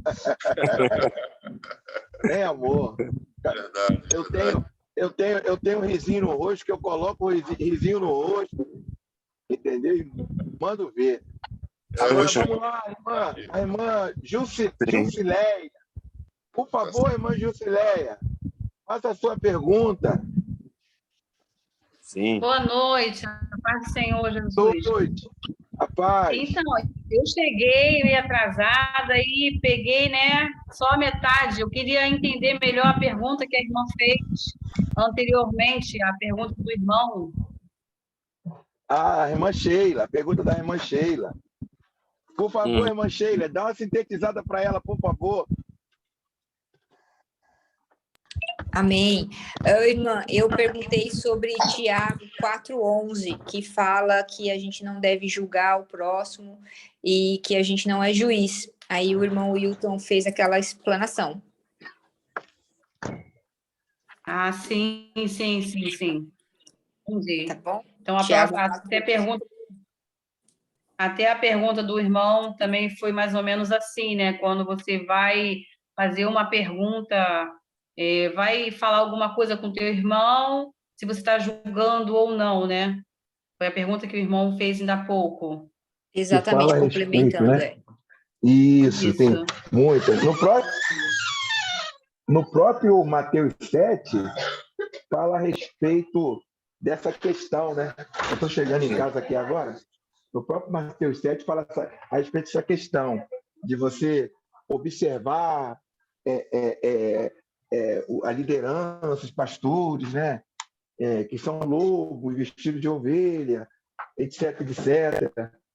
Em amor. Verdade, Eu tenho um risinho no rosto, que eu coloco o risinho no rosto, entendeu? E mando ver. Agora vamos lá, a irmã Jusileia. Por favor, irmã Jusileia, faça a sua pergunta. Sim. Boa noite, a paz do Senhor Jesus. Boa noite, a paz. Então, eu cheguei meio atrasada e peguei, né, só a metade. Eu queria entender melhor a pergunta que a irmã fez anteriormente, a pergunta do irmão. A irmã Sheila, a pergunta da irmã Sheila. Por favor, irmã Sheila, dá uma sintetizada para ela, por favor. Amém. Irmã, eu perguntei sobre Tiago 4:11, que fala que a gente não deve julgar o próximo e que a gente não é juiz. Aí o irmão Wilton fez aquela explanação. Ah, sim. Entendi. Tá bom? Então, até a pergunta do irmão também foi mais ou menos assim, né? Quando você vai fazer uma pergunta, vai falar alguma coisa com o teu irmão, se você está julgando ou não, né? Foi a pergunta que o irmão fez ainda há pouco. Exatamente, complementando. Né? Isso, tem muitas. No próprio Mateus 7, fala a respeito dessa questão, né? Eu estou chegando em casa aqui agora. No próprio Mateus 7 fala a respeito dessa questão de você observar a liderança, os pastores, né? Que são lobos vestidos de ovelha, etc, etc.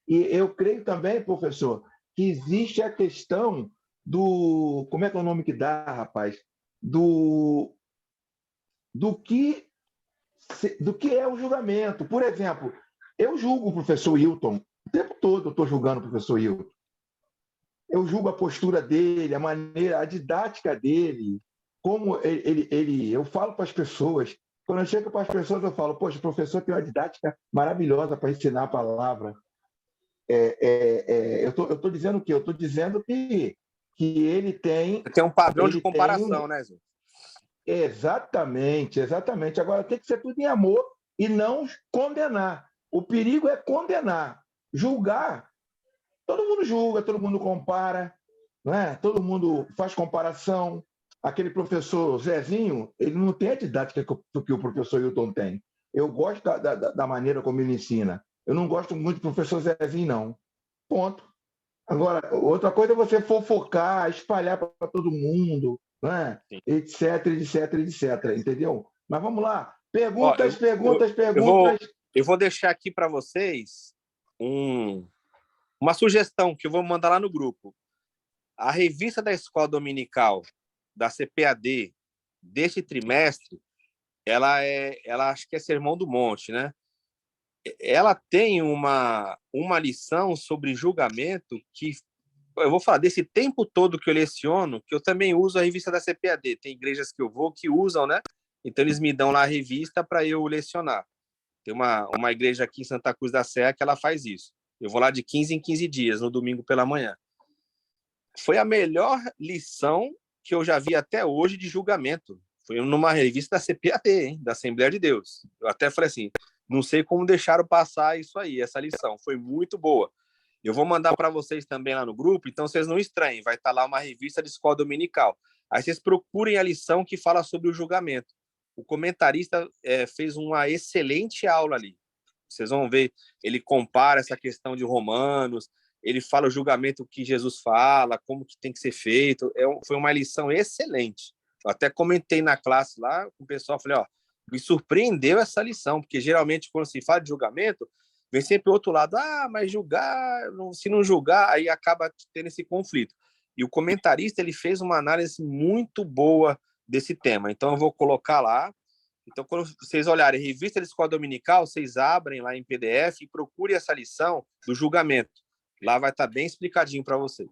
E eu creio também, professor, que existe a questão do... Como é que é o nome que dá, rapaz? Do que é o julgamento. Por exemplo, eu julgo o professor Hilton. O tempo todo eu estou julgando o professor Hilton. Eu julgo a postura dele, a maneira, a didática dele, como eu falo para as pessoas. Quando eu chego para as pessoas, eu falo, poxa, o professor tem uma didática maravilhosa para ensinar a palavra. Eu estou dizendo o quê? Eu estou dizendo que ele tem... Tem um padrão de comparação, né, Zé? Exatamente. Agora, tem que ser tudo em amor e não condenar. O perigo é condenar. Julgar, todo mundo julga, todo mundo compara, não é? Todo mundo faz comparação. Aquele professor Zezinho, ele não tem a didática que o professor Hilton tem. Eu gosto da maneira como ele ensina. Eu não gosto muito do professor Zezinho, não. Ponto. Agora, outra coisa é você fofocar, espalhar para todo mundo, né? etc, entendeu? Mas vamos lá. Perguntas. Eu vou deixar aqui para vocês uma sugestão que eu vou mandar lá no grupo. A revista da Escola Dominical da CPAD deste trimestre, ela acho que é Sermão do Monte, né? ela tem uma lição sobre julgamento que eu vou falar desse tempo todo que eu leciono, que eu também uso a revista da CPAD. Tem igrejas que eu vou que usam, né? Então eles me dão lá a revista para eu lecionar. Tem uma igreja aqui em Santa Cruz da Serra que ela faz isso. Eu vou lá de 15 em 15 dias, no domingo pela manhã. Foi a melhor lição que eu já vi até hoje de julgamento. Foi numa revista da CPAD, hein? Da Assembleia de Deus. Eu até falei assim, não sei como deixaram passar isso aí, essa lição. Foi muito boa. Eu vou mandar para vocês também lá no grupo, então vocês não estranhem. Vai estar lá uma revista de escola dominical. Aí vocês procurem a lição que fala sobre o julgamento. O comentarista fez uma excelente aula ali. Vocês vão ver, ele compara essa questão de Romanos, ele fala o julgamento que Jesus fala, como que tem que ser feito. Foi uma lição excelente. Eu até comentei na classe lá com o pessoal, falei, ó, me surpreendeu essa lição, porque geralmente quando se fala de julgamento, vem sempre o outro lado, mas julgar, se não julgar, aí acaba tendo esse conflito. E o comentarista, ele fez uma análise muito boa desse tema. Então, eu vou colocar lá. Então, quando vocês olharem Revista de Escola Dominical, vocês abrem lá em PDF e procurem essa lição do julgamento. Lá vai estar bem explicadinho para vocês.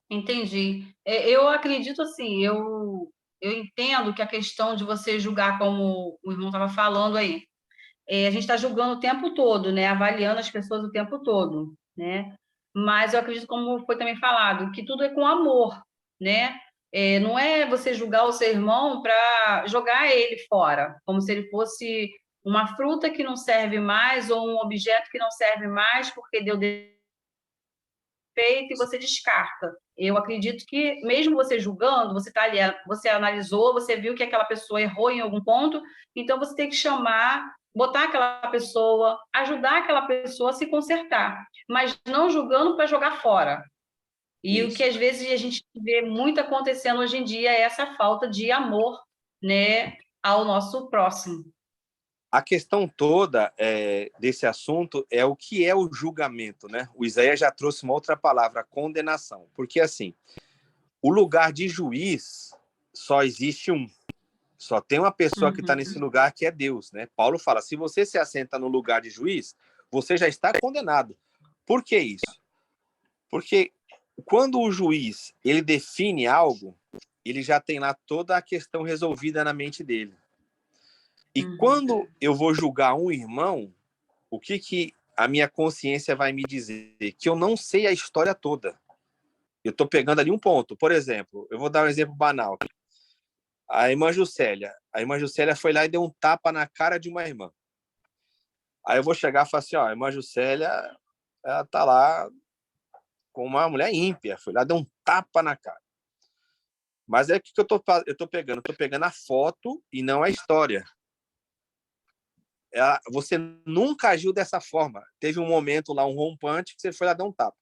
Entendi. Eu acredito assim, eu entendo que a questão de você julgar, como o irmão estava falando aí, a gente está julgando o tempo todo, né? Avaliando as pessoas o tempo todo, né? Mas eu acredito, como foi também falado, que tudo é com amor, né? Não é você julgar o seu irmão para jogar ele fora, como se ele fosse uma fruta que não serve mais ou um objeto que não serve mais porque deu defeito e você descarta. Eu acredito que, mesmo você julgando, você está ali, você analisou, você viu que aquela pessoa errou em algum ponto, então você tem que chamar, botar aquela pessoa, ajudar aquela pessoa a se consertar, mas não julgando para jogar fora. E Isso. o que às vezes a gente vê muito acontecendo hoje em dia é essa falta de amor, né, ao nosso próximo. A questão toda desse assunto é o que é o julgamento, né? O Isaías já trouxe uma outra palavra, condenação. Porque, assim, o lugar de juiz só existe um. Só tem uma pessoa que está nesse lugar, que é Deus, né? Paulo fala, se você se assenta no lugar de juiz, você já está condenado. Por que isso? Porque quando o juiz ele define algo, ele já tem lá toda a questão resolvida na mente dele. E quando eu vou julgar um irmão, o que a minha consciência vai me dizer? Que eu não sei a história toda. Eu estou pegando ali um ponto. Por exemplo, eu vou dar um exemplo banal. A irmã Juscelia foi lá e deu um tapa na cara de uma irmã. Aí eu vou chegar e falar assim, ó, a irmã Juscelia, ela tá lá com uma mulher ímpia, foi lá, deu um tapa na cara. Mas é o que eu tô pegando? Eu tô pegando a foto e não a história. Você nunca agiu dessa forma. Teve um momento lá, um rompante, que você foi lá dar um tapa.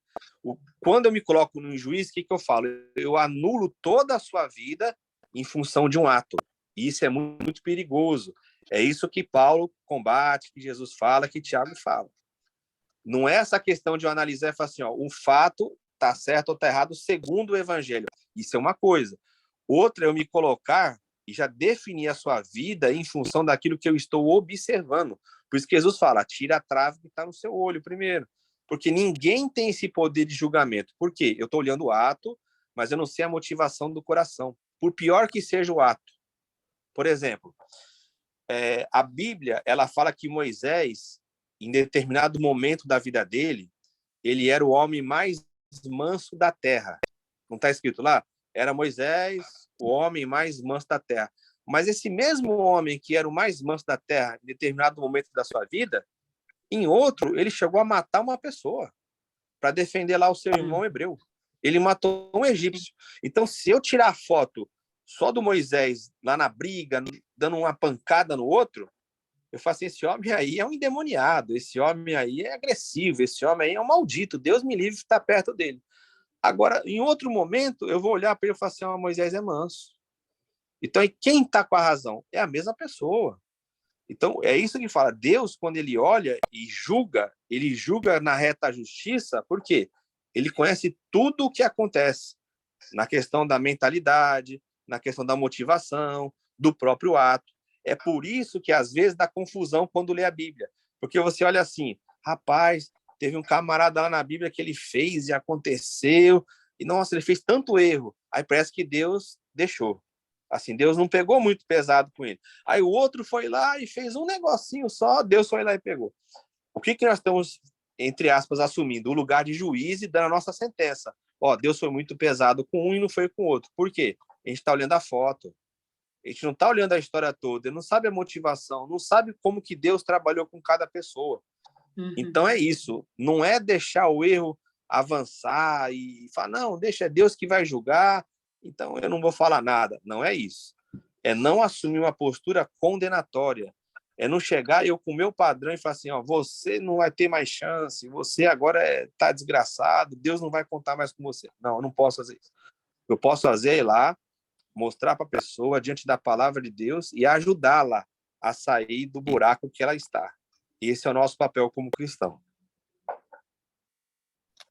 Quando eu me coloco no juiz, o que eu falo? Eu anulo toda a sua vida em função de um ato. Isso é muito, muito perigoso. É isso que Paulo combate, que Jesus fala, que Tiago fala. Não é essa questão de eu analisar e falar assim, ó, um fato está certo ou está errado segundo o evangelho. Isso é uma coisa. Outra é eu me colocar e já definir a sua vida em função daquilo que eu estou observando. Por isso que Jesus fala, tira a trave que está no seu olho primeiro. Porque ninguém tem esse poder de julgamento. Por quê? Eu estou olhando o ato, mas eu não sei a motivação do coração. Por pior que seja o ato. Por exemplo, a Bíblia, ela fala que Moisés, em determinado momento da vida dele, ele era o homem mais manso da terra. Não está escrito lá? Era Moisés, o homem mais manso da terra. Mas esse mesmo homem que era o mais manso da terra, em determinado momento da sua vida, em outro, ele chegou a matar uma pessoa para defender lá o seu irmão hebreu. Ele matou um egípcio. Então, se eu tirar a foto só do Moisés lá na briga, dando uma pancada no outro, eu falo assim, esse homem aí é um endemoniado, esse homem aí é agressivo, esse homem aí é um maldito, Deus me livre de estar perto dele. Agora, em outro momento, eu vou olhar para ele e falar assim, Moisés é manso. Então, quem está com a razão? É a mesma pessoa. Então, é isso que fala. Deus, quando ele olha e julga, ele julga na reta justiça, por quê? Ele conhece tudo o que acontece na questão da mentalidade, na questão da motivação, do próprio ato. É por isso que, às vezes, dá confusão quando lê a Bíblia. Porque você olha assim, rapaz, teve um camarada lá na Bíblia que ele fez e aconteceu, e, nossa, ele fez tanto erro. Aí parece que Deus deixou. Assim, Deus não pegou muito pesado com ele. Aí o outro foi lá e fez um negocinho só, Deus foi lá e pegou. O que nós estamos, entre aspas, assumindo? O lugar de juiz e dando a nossa sentença. Ó, Deus foi muito pesado com um e não foi com o outro. Por quê? A gente está olhando a foto. A gente não está olhando a história toda, não sabe a motivação, não sabe como que Deus trabalhou com cada pessoa. Então é isso, não é deixar o erro avançar e falar, não, deixa, é Deus que vai julgar, então eu não vou falar nada. Não é isso. É não assumir uma postura condenatória. É não chegar eu com o meu padrão e falar assim, ó, você não vai ter mais chance, você agora está desgraçado, Deus não vai contar mais com você. Não, eu não posso fazer isso. Eu posso fazer ir lá, mostrar para a pessoa diante da palavra de Deus e ajudá-la a sair do buraco que ela está. Esse é o nosso papel como cristão.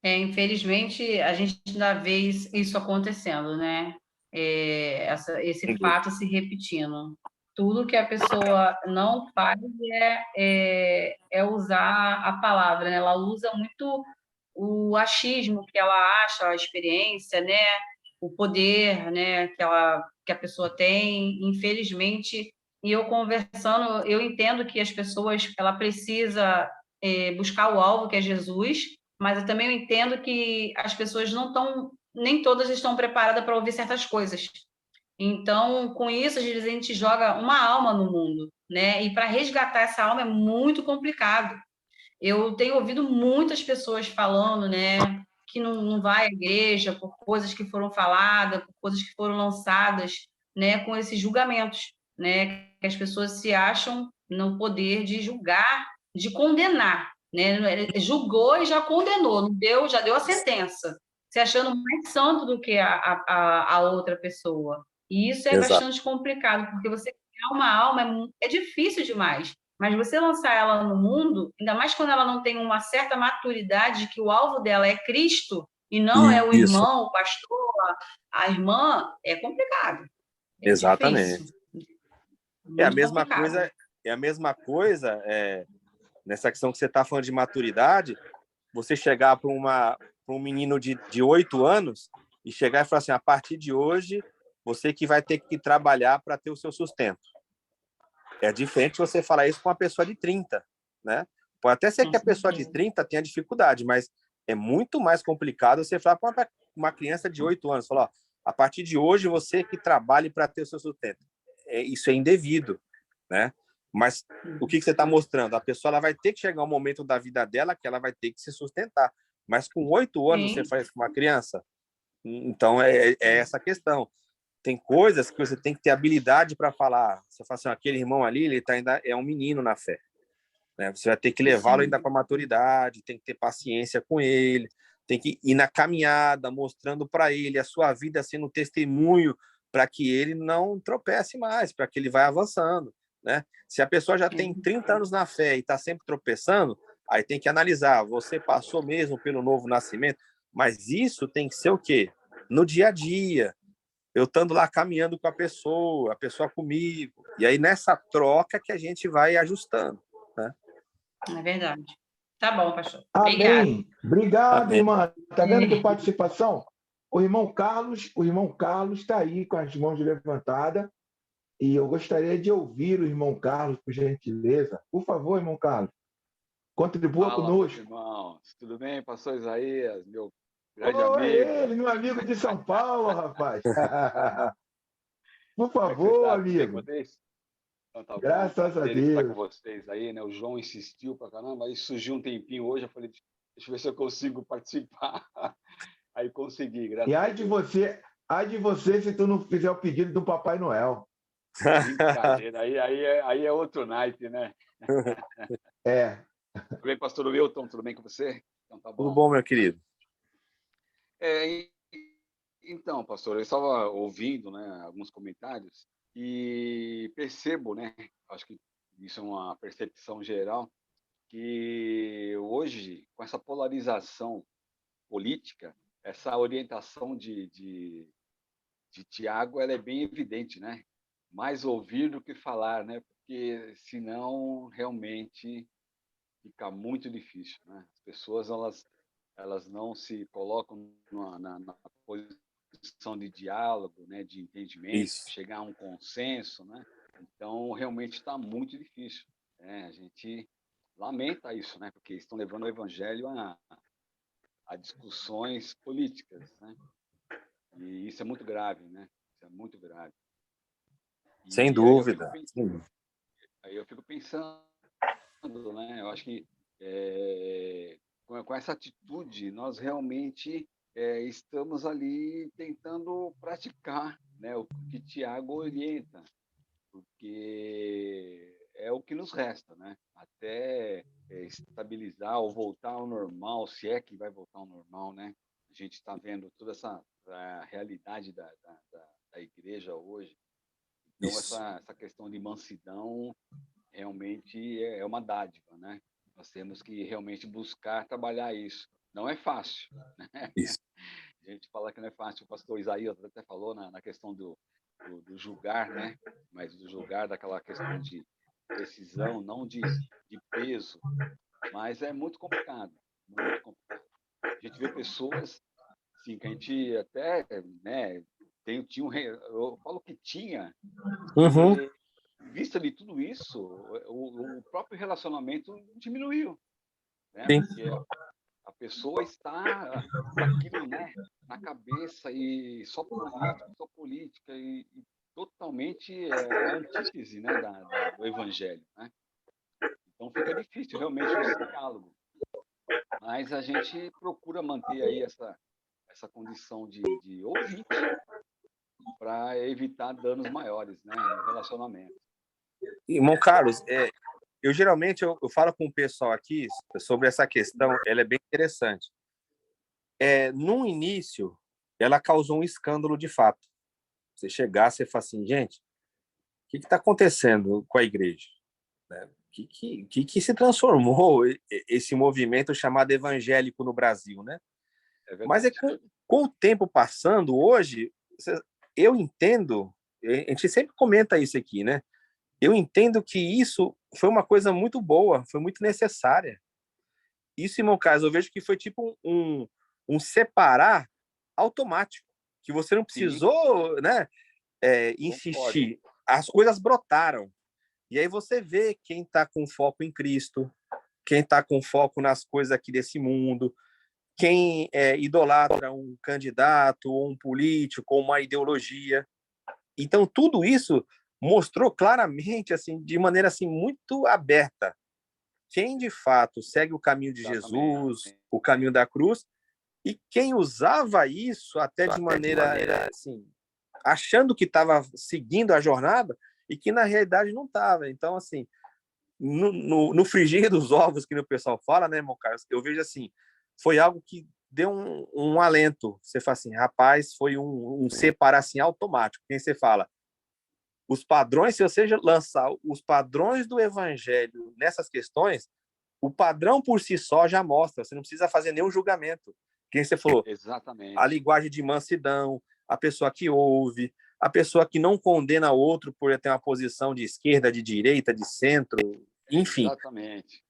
Infelizmente, a gente ainda vê isso acontecendo, né? Esse fato se repetindo. Tudo que a pessoa não faz é usar a palavra, né? Ela usa muito o achismo que ela acha, a experiência, né? O poder, né? Que a pessoa tem. Infelizmente, e eu conversando, eu entendo que as pessoas, ela precisa buscar o alvo, que é Jesus, mas eu também entendo que as pessoas não estão, nem todas estão preparadas para ouvir certas coisas. Então, com isso, às vezes a gente joga uma alma no mundo, né? E para resgatar essa alma é muito complicado. Eu tenho ouvido muitas pessoas falando, né, que não vai à igreja por coisas que foram faladas, por coisas que foram lançadas, né, com esses julgamentos, né, que as pessoas se acham no poder de julgar, de condenar, né? Julgou e já condenou, não deu, já deu a sentença, se achando mais santo do que a outra pessoa. E isso é Exato. bastante complicado, porque você criar uma alma é difícil demais. Mas você lançar ela no mundo, ainda mais quando ela não tem uma certa maturidade, que o alvo dela é Cristo e não é o Isso, irmão, o pastor, a irmã, é complicado. É exatamente. difícil. É a Muito mesma complicado. coisa, nessa questão que você está falando de maturidade, você chegar para um menino de 8 anos e chegar e falar assim, a partir de hoje, você que vai ter que trabalhar para ter o seu sustento. É diferente você falar isso com uma pessoa de 30, né? Pode até ser que a pessoa de 30 tenha dificuldade, mas é muito mais complicado você falar para uma criança de 8 anos, falar, ó, a partir de hoje você que trabalhe para ter o seu sustento. Isso é indevido, né? Mas o que você está mostrando? A pessoa ela vai ter que chegar um momento da vida dela que ela vai ter que se sustentar. Mas com 8 anos você faz com uma criança? Então é essa questão. Tem coisas que você tem que ter habilidade para falar. Você fala assim, aquele irmão ali, ele ainda é um menino na fé, né? Você vai ter que levá-lo ainda para a maturidade, tem que ter paciência com ele, tem que ir na caminhada, mostrando para ele a sua vida sendo um testemunho para que ele não tropece mais, para que ele vá avançando, né? Se a pessoa já tem 30 anos na fé e está sempre tropeçando, aí tem que analisar, você passou mesmo pelo novo nascimento, mas isso tem que ser o quê? No dia a dia, eu estando lá caminhando com a pessoa comigo. E aí, nessa troca que a gente vai ajustando, né? É verdade. Tá bom, pastor. Amém. Obrigado, Amém. irmã. Tá vendo que participação? O irmão Carlos está aí com as mãos levantadas e eu gostaria de ouvir o irmão Carlos, por gentileza. Por favor, irmão Carlos, contribua conosco. Irmãos. Tudo bem, pastor Isaías, meu grande Oi, amigo? ele, meu amigo de São Paulo, rapaz. Por Como é que vocês favor, estão? Tudo bem com amigo. vocês? Então tá bom, Graças a prazer em estar com Deus. vocês aí, né? O João insistiu pra caramba, aí surgiu um tempinho hoje, eu falei, deixa eu ver se eu consigo participar. Aí consegui, E graças a Deus. ai de você se tu não fizer o pedido do Papai Noel. Brincadeira, aí é outro naipe, né? É. Tudo bem, pastor Wilton? Tudo bem com você? Então tá Tudo bom. bom, meu querido? Então, pastor, eu estava ouvindo, né, alguns comentários e percebo, né, acho que isso é uma percepção geral, que hoje, com essa polarização política, essa orientação de Tiago, ela é bem evidente, né? mais ouvir do que falar, né? Porque senão realmente fica muito difícil, né? As pessoas elas não se colocam na posição de diálogo, né? De entendimento, Isso. chegar a um consenso, né? Então realmente está muito difícil, né? A gente lamenta isso, né? Porque estão levando o evangelho a discussões políticas, né? E isso é muito grave, né? Isso é muito grave. Sem E aí eu fico, dúvida. Sem dúvida. aí eu fico pensando, né? Eu acho que com essa atitude nós realmente estamos ali tentando praticar, né? O que Tiago orienta, porque é o que nos resta, né? Até estabilizar ou voltar ao normal, se é que vai voltar ao normal, né? A gente está vendo toda essa realidade da igreja hoje. Então, Isso. essa questão de mansidão realmente é uma dádiva, né? Nós temos que realmente buscar trabalhar isso. Não é fácil, né? Isso. A gente fala que não é fácil. O pastor Isaías até falou na questão do julgar, né? Mas do julgar daquela questão de precisão, não de peso. Mas é muito complicado, muito complicado. A gente vê pessoas, assim, que a gente até, né? Tinha eu falo que tinha, Uhum. e em vista de tudo isso, o próprio relacionamento diminuiu, né? Sim. Porque a pessoa está com aquilo, né, na cabeça e só política e totalmente a antítese, né, do evangelho, né? Então fica difícil realmente esse diálogo, mas a gente procura manter aí essa condição de ouvinte para evitar danos maiores, né, no relacionamento. Irmão Carlos, eu geralmente eu falo com o pessoal aqui sobre essa questão, ela é bem interessante. No início, ela causou um escândalo de fato. Você chegar, você fala assim, gente, o que está acontecendo com a igreja? Né? Que se transformou esse movimento chamado evangélico no Brasil, né? É verdade. Mas com o tempo passando, hoje, eu entendo, a gente sempre comenta isso aqui, né? Eu entendo que isso foi uma coisa muito boa, foi muito necessária. Isso, irmão Carlos, eu vejo que foi tipo um separar automático, que você não precisou, Sim. Né, insistir. As coisas brotaram. E aí você vê quem está com foco em Cristo, quem está com foco nas coisas aqui desse mundo, quem idolatra um candidato, ou um político, ou uma ideologia. Então, tudo isso mostrou claramente, assim, de maneira assim, muito aberta, quem de fato segue o caminho de Jesus, o caminho da cruz, e quem usava isso até de maneira assim, achando que estava seguindo a jornada e que na realidade não estava. Então, assim, no frigir dos ovos que o pessoal fala, né, irmão Carlos, eu vejo assim, foi algo que deu um alento. Você fala assim, rapaz, foi um separar assim automático. Quem você fala, os padrões, se você lançar os padrões do evangelho nessas questões, o padrão por si só já mostra, você não precisa fazer nenhum julgamento. Quem você falou? Exatamente. A linguagem de mansidão, a pessoa que ouve, a pessoa que não condena outro por ter uma posição de esquerda, de direita, de centro, enfim. Exatamente.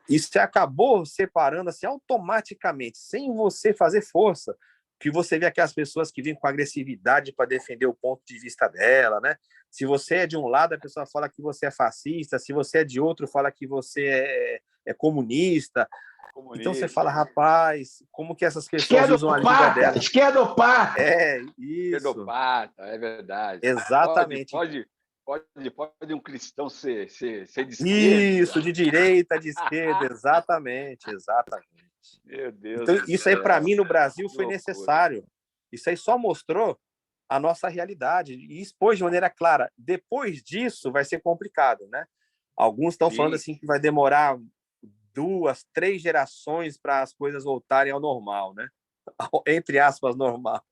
Isso acabou separando assim automaticamente, sem você fazer força, que você vê aquelas pessoas que vêm com agressividade para defender o ponto de vista dela, né? Se você é de um lado, a pessoa fala que você é fascista, se você é de outro, fala que você é comunista. Então você fala, rapaz, como que essas pessoas usam a língua dela? Esquerdopata! Isso. Esquerdopata, é verdade. Exatamente. Pode um cristão ser de esquerda? Isso, de direita, de esquerda, exatamente. Meu Deus. Então, isso aí, para mim, no Brasil, foi necessário. Isso aí só mostrou a nossa realidade e expôs de maneira clara. Depois disso, vai ser complicado, né? Alguns estão falando assim que vai demorar 2, 3 gerações para as coisas voltarem ao normal, né? Entre aspas, normal.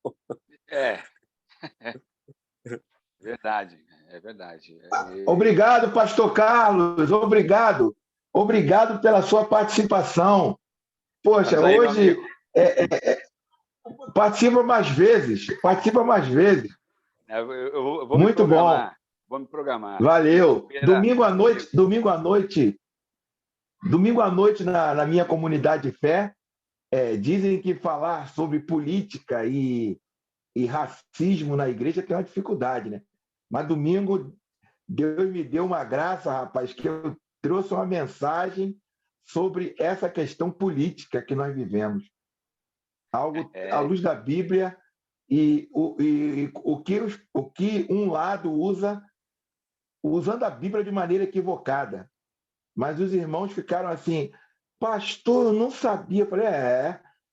Verdade, é verdade. Obrigado, pastor Carlos, obrigado. Obrigado pela sua participação. Poxa, aí, hoje participa mais vezes. Eu vou Muito bom. Vou me programar. Valeu. Feira- Domingo à noite na minha comunidade de fé, dizem que falar sobre política e racismo na igreja tem uma dificuldade, né? Mas domingo, Deus me deu uma graça, rapaz, que eu trouxe uma mensagem sobre essa questão política que nós vivemos. Algo à luz da Bíblia e o que um lado usa, usando a Bíblia de maneira equivocada. Mas os irmãos ficaram assim, pastor, eu não sabia. Eu falei,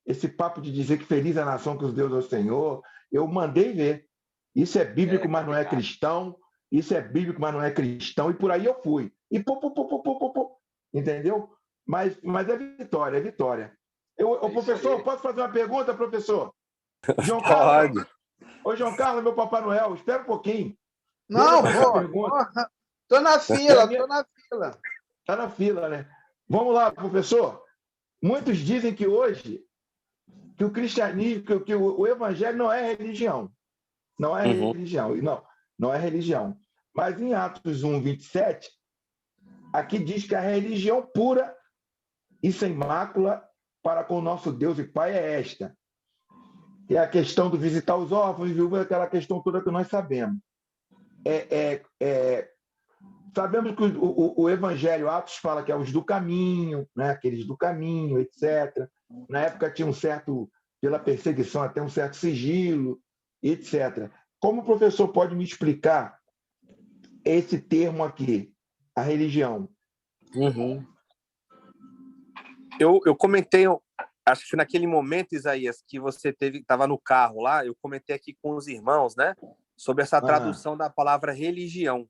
esse papo de dizer que feliz a nação que os Deus é o Senhor, eu mandei ver. Isso é bíblico, mas não é cristão. Isso é bíblico, mas não é cristão. E por aí eu fui. E entendeu? Mas é vitória, é vitória. Professor, posso fazer uma pergunta, professor? João Pode. Carlos. Ô, João Carlos, meu Papai Noel, espera um pouquinho. Não, tô na fila. Está na fila, né? Vamos lá, professor. Muitos dizem que hoje que o cristianismo, que o evangelho não é religião. Não é religião. Não é religião. Mas em Atos 1, 27, aqui diz que a religião pura e sem mácula para com o nosso Deus e Pai é esta. É a questão do visitar os órfãos, viúvas, aquela questão toda que nós sabemos. Sabemos que o Evangelho Atos fala que é os do caminho, né? Aqueles do caminho, etc. Na época tinha pela perseguição, até um certo sigilo, etc. Como o professor pode me explicar esse termo aqui, a religião? Eu comentei, acho que naquele momento, Isaías, que você estava no carro lá, eu comentei aqui com os irmãos, né, sobre essa tradução da palavra religião.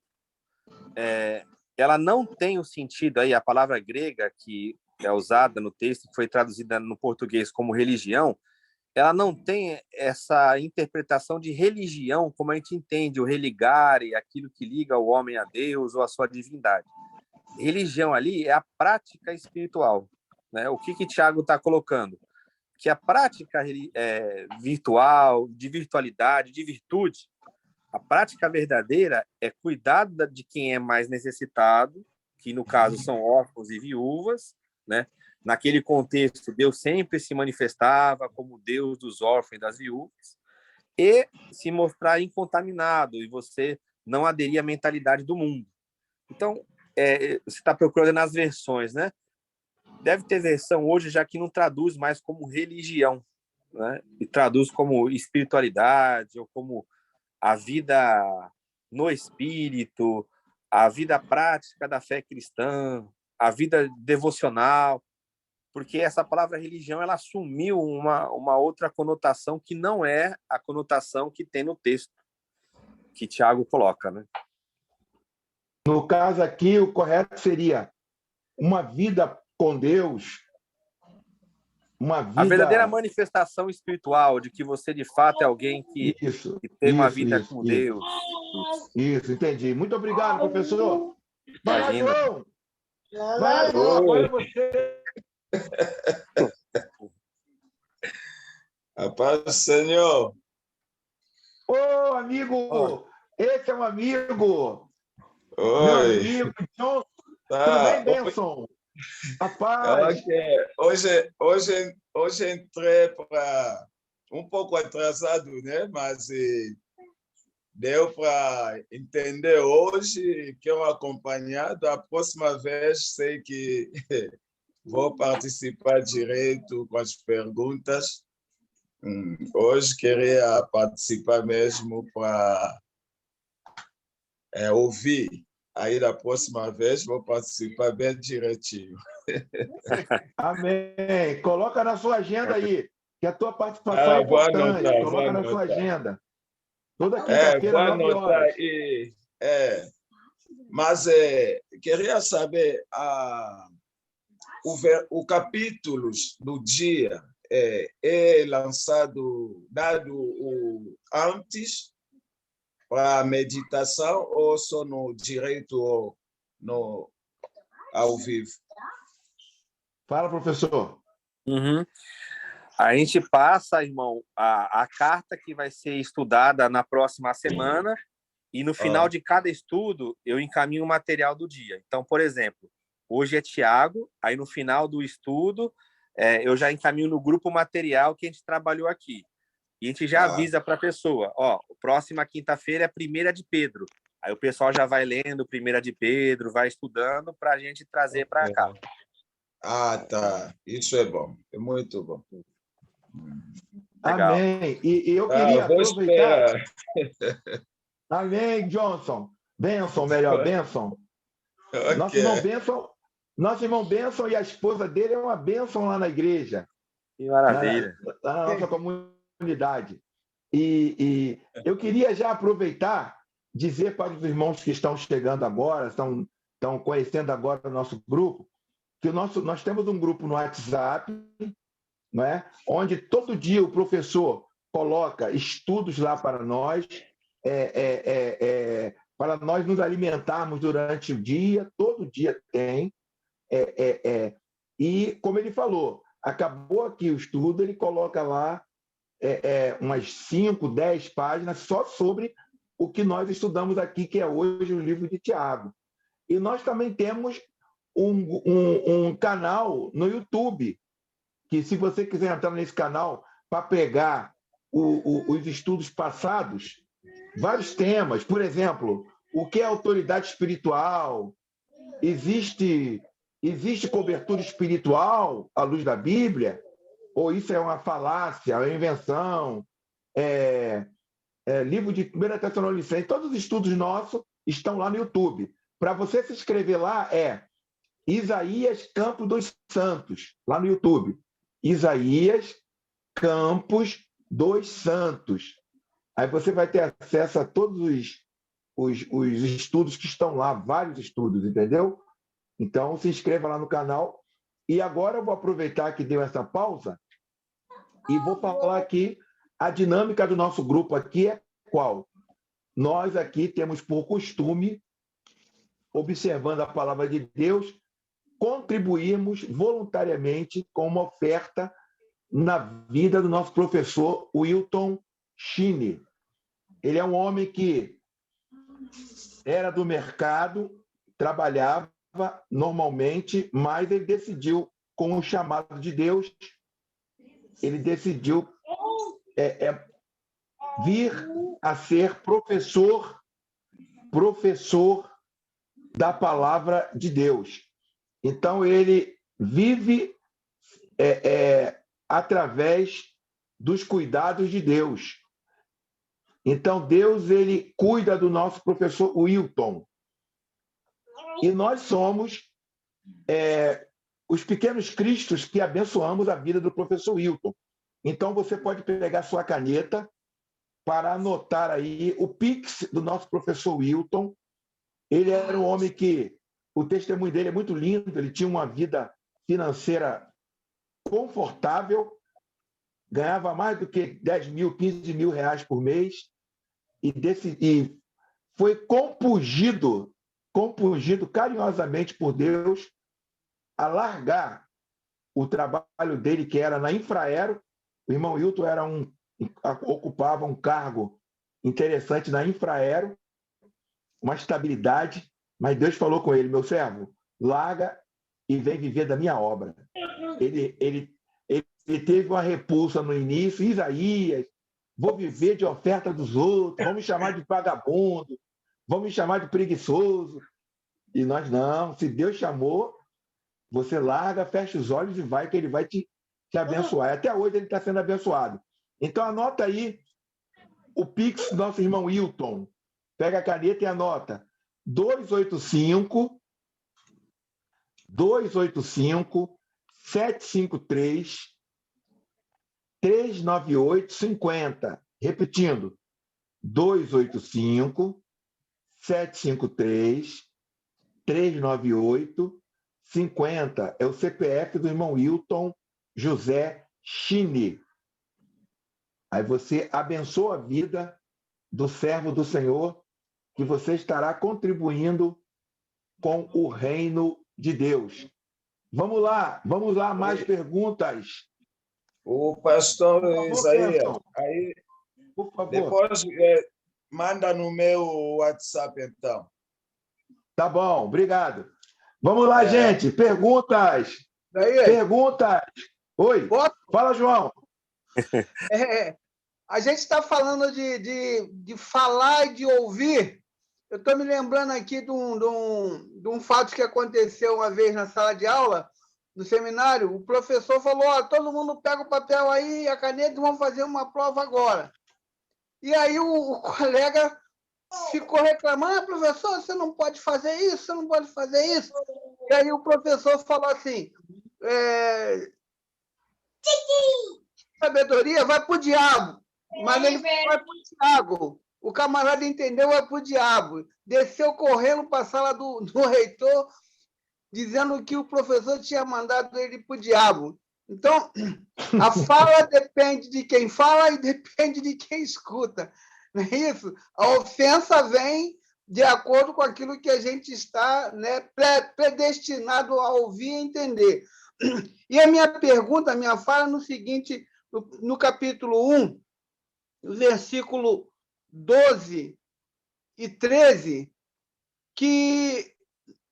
Ela não tem o sentido aí, a palavra grega que é usada no texto, que foi traduzida no português como religião, ela não tem essa interpretação de religião como a gente entende, o religare, aquilo que liga o homem a Deus ou a sua divindade. Religião ali é a prática espiritual, né? O que Tiago está colocando? Que a prática virtual, de virtualidade, de virtude, a prática verdadeira é cuidar de quem é mais necessitado, que no caso são órfãos e viúvas, né? Naquele contexto, Deus sempre se manifestava como Deus dos órfãos e das viúvas, e se mostrar incontaminado, e você não aderir à mentalidade do mundo. Então, você está procurando nas versões, né? Deve ter versão hoje já que não traduz mais como religião, né? E traduz como espiritualidade, ou como a vida no espírito, a vida prática da fé cristã, a vida devocional, porque essa palavra religião ela assumiu uma outra conotação que não é a conotação que tem no texto que Tiago coloca, né? No caso aqui, o correto seria uma vida com Deus, uma vida... A verdadeira manifestação espiritual de que você, de fato, é alguém que tem uma vida com Deus. Isso, entendi. Muito obrigado, professor. Imagina. Vai, agora você. A paz do Senhor. Ô, amigo! Esse é um amigo! Oi. Meu amigo, John. Tudo bem, Benson? Rapaz! Hoje entrei para um pouco atrasado, né? Mas deu para entender hoje que eu acompanhado. A próxima vez sei que vou participar direito com as perguntas. Hoje queria participar mesmo para ouvir. Aí, da próxima vez, vou participar bem direitinho. Amém. Coloca na sua agenda aí, que a tua participação é importante. Coloca na sua agenda. Toda quinta-feira, 9 horas. Mas queria saber o capítulo do dia é lançado, dado antes para a meditação ou só no direito ao vivo? Fala, professor. A gente passa, irmão, a carta que vai ser estudada na próxima semana E no final de cada estudo, eu encaminho o material do dia. Então, por exemplo, hoje é Tiago, aí no final do estudo, eu já encaminho no grupo o material que a gente trabalhou aqui. E a gente já avisa para a pessoa, próxima quinta-feira é a 1ª de Pedro. Aí o pessoal já vai lendo 1ª de Pedro, vai estudando para a gente trazer para cá. Tá. Isso é bom. É muito bom. Legal. Amém. E eu queria vou aproveitar... esperar. Amém, Johnson. Benção, melhor, benção. Ok. Nosso irmão Benção e a esposa dele é uma bênção lá na igreja. Que maravilha. Lá na nossa comunidade. E eu queria já aproveitar, dizer para os irmãos que estão chegando agora, estão conhecendo agora o nosso grupo, que nós temos um grupo no WhatsApp, não é? Onde todo dia o professor coloca estudos lá para nós, para nós nos alimentarmos durante o dia, todo dia tem. E, como ele falou, acabou aqui o estudo, ele coloca lá umas 5, 10 páginas só sobre o que nós estudamos aqui, que é hoje o livro de Tiago. E nós também temos um canal no YouTube, que se você quiser entrar nesse canal para pegar os estudos passados, vários temas, por exemplo, o que é autoridade espiritual, existe cobertura espiritual à luz da Bíblia, ou isso é uma falácia, é uma invenção, livro de 1 Tessalonicenses, todos os estudos nossos estão lá no YouTube. Para você se inscrever lá Isaías Campos dos Santos, lá no YouTube. Isaías Campos dos Santos. Aí você vai ter acesso a todos os estudos que estão lá, vários estudos, entendeu? Então, se inscreva lá no canal. E agora eu vou aproveitar que deu essa pausa e vou falar aqui a dinâmica do nosso grupo aqui é qual? Nós aqui temos por costume, observando a palavra de Deus, contribuirmos voluntariamente com uma oferta na vida do nosso professor Wilton Chine. Ele é um homem que era do mercado, trabalhava normalmente, mas ele decidiu, com o chamado de Deus, ele decidiu vir a ser professor da palavra de Deus. Então, ele vive através dos cuidados de Deus. Então, Deus ele cuida do nosso professor Wilton. E nós somos os pequenos cristos que abençoamos a vida do professor Wilton. Então, você pode pegar sua caneta para anotar aí o Pix do nosso professor Wilton. Ele era um homem que, o testemunho dele é muito lindo, ele tinha uma vida financeira confortável, ganhava mais do que 10 mil, 15 mil reais por mês e foi compungido carinhosamente por Deus a largar o trabalho dele, que era na Infraero. O irmão Wilton ocupava um cargo interessante na Infraero, uma estabilidade, mas Deus falou com ele: meu servo, larga e vem viver da minha obra. Ele teve uma repulsa no início: Isaías, vou viver de oferta dos outros, vão me chamar de vagabundo, vão me chamar de preguiçoso. E nós não, se Deus chamou, você larga, fecha os olhos e vai, que ele vai te abençoar. E até hoje ele está sendo abençoado. Então anota aí o Pix do nosso irmão Wilton. Pega a caneta e anota: 285-753-398-50. Repetindo: 285-753-398-50. É o CPF do irmão Wilton José Chine. Aí você abençoa a vida do servo do Senhor, que você estará contribuindo com o reino de Deus. Vamos lá, mais perguntas. O pastor Por favor, Isaías, Benção. aí Por favor. depois manda no meu WhatsApp, então. Tá bom, obrigado. Vamos lá, gente. Perguntas. Daí, Perguntas. Oi. posso? Fala, João. A gente está falando de falar e de ouvir. Eu estou me lembrando aqui de um fato que aconteceu uma vez na sala de aula, no seminário. O professor falou: ó, todo mundo pega o papel aí e a caneta e vamos fazer uma prova agora. E aí o colega ficou reclamando: ah, professor, você não pode fazer isso, você não pode fazer isso. E aí o professor falou assim: sabedoria vai para o diabo. Mas ele vai para o Tiago. O camarada entendeu, vai para o diabo. Desceu correndo para a sala do reitor, dizendo que o professor tinha mandado ele para o diabo. Então, a fala depende de quem fala e depende de quem escuta. Não é isso? A ofensa vem de acordo com aquilo que a gente está, né, predestinado a ouvir e entender. E a minha pergunta, a minha fala é no seguinte, no capítulo 1, versículo 12 e 13, que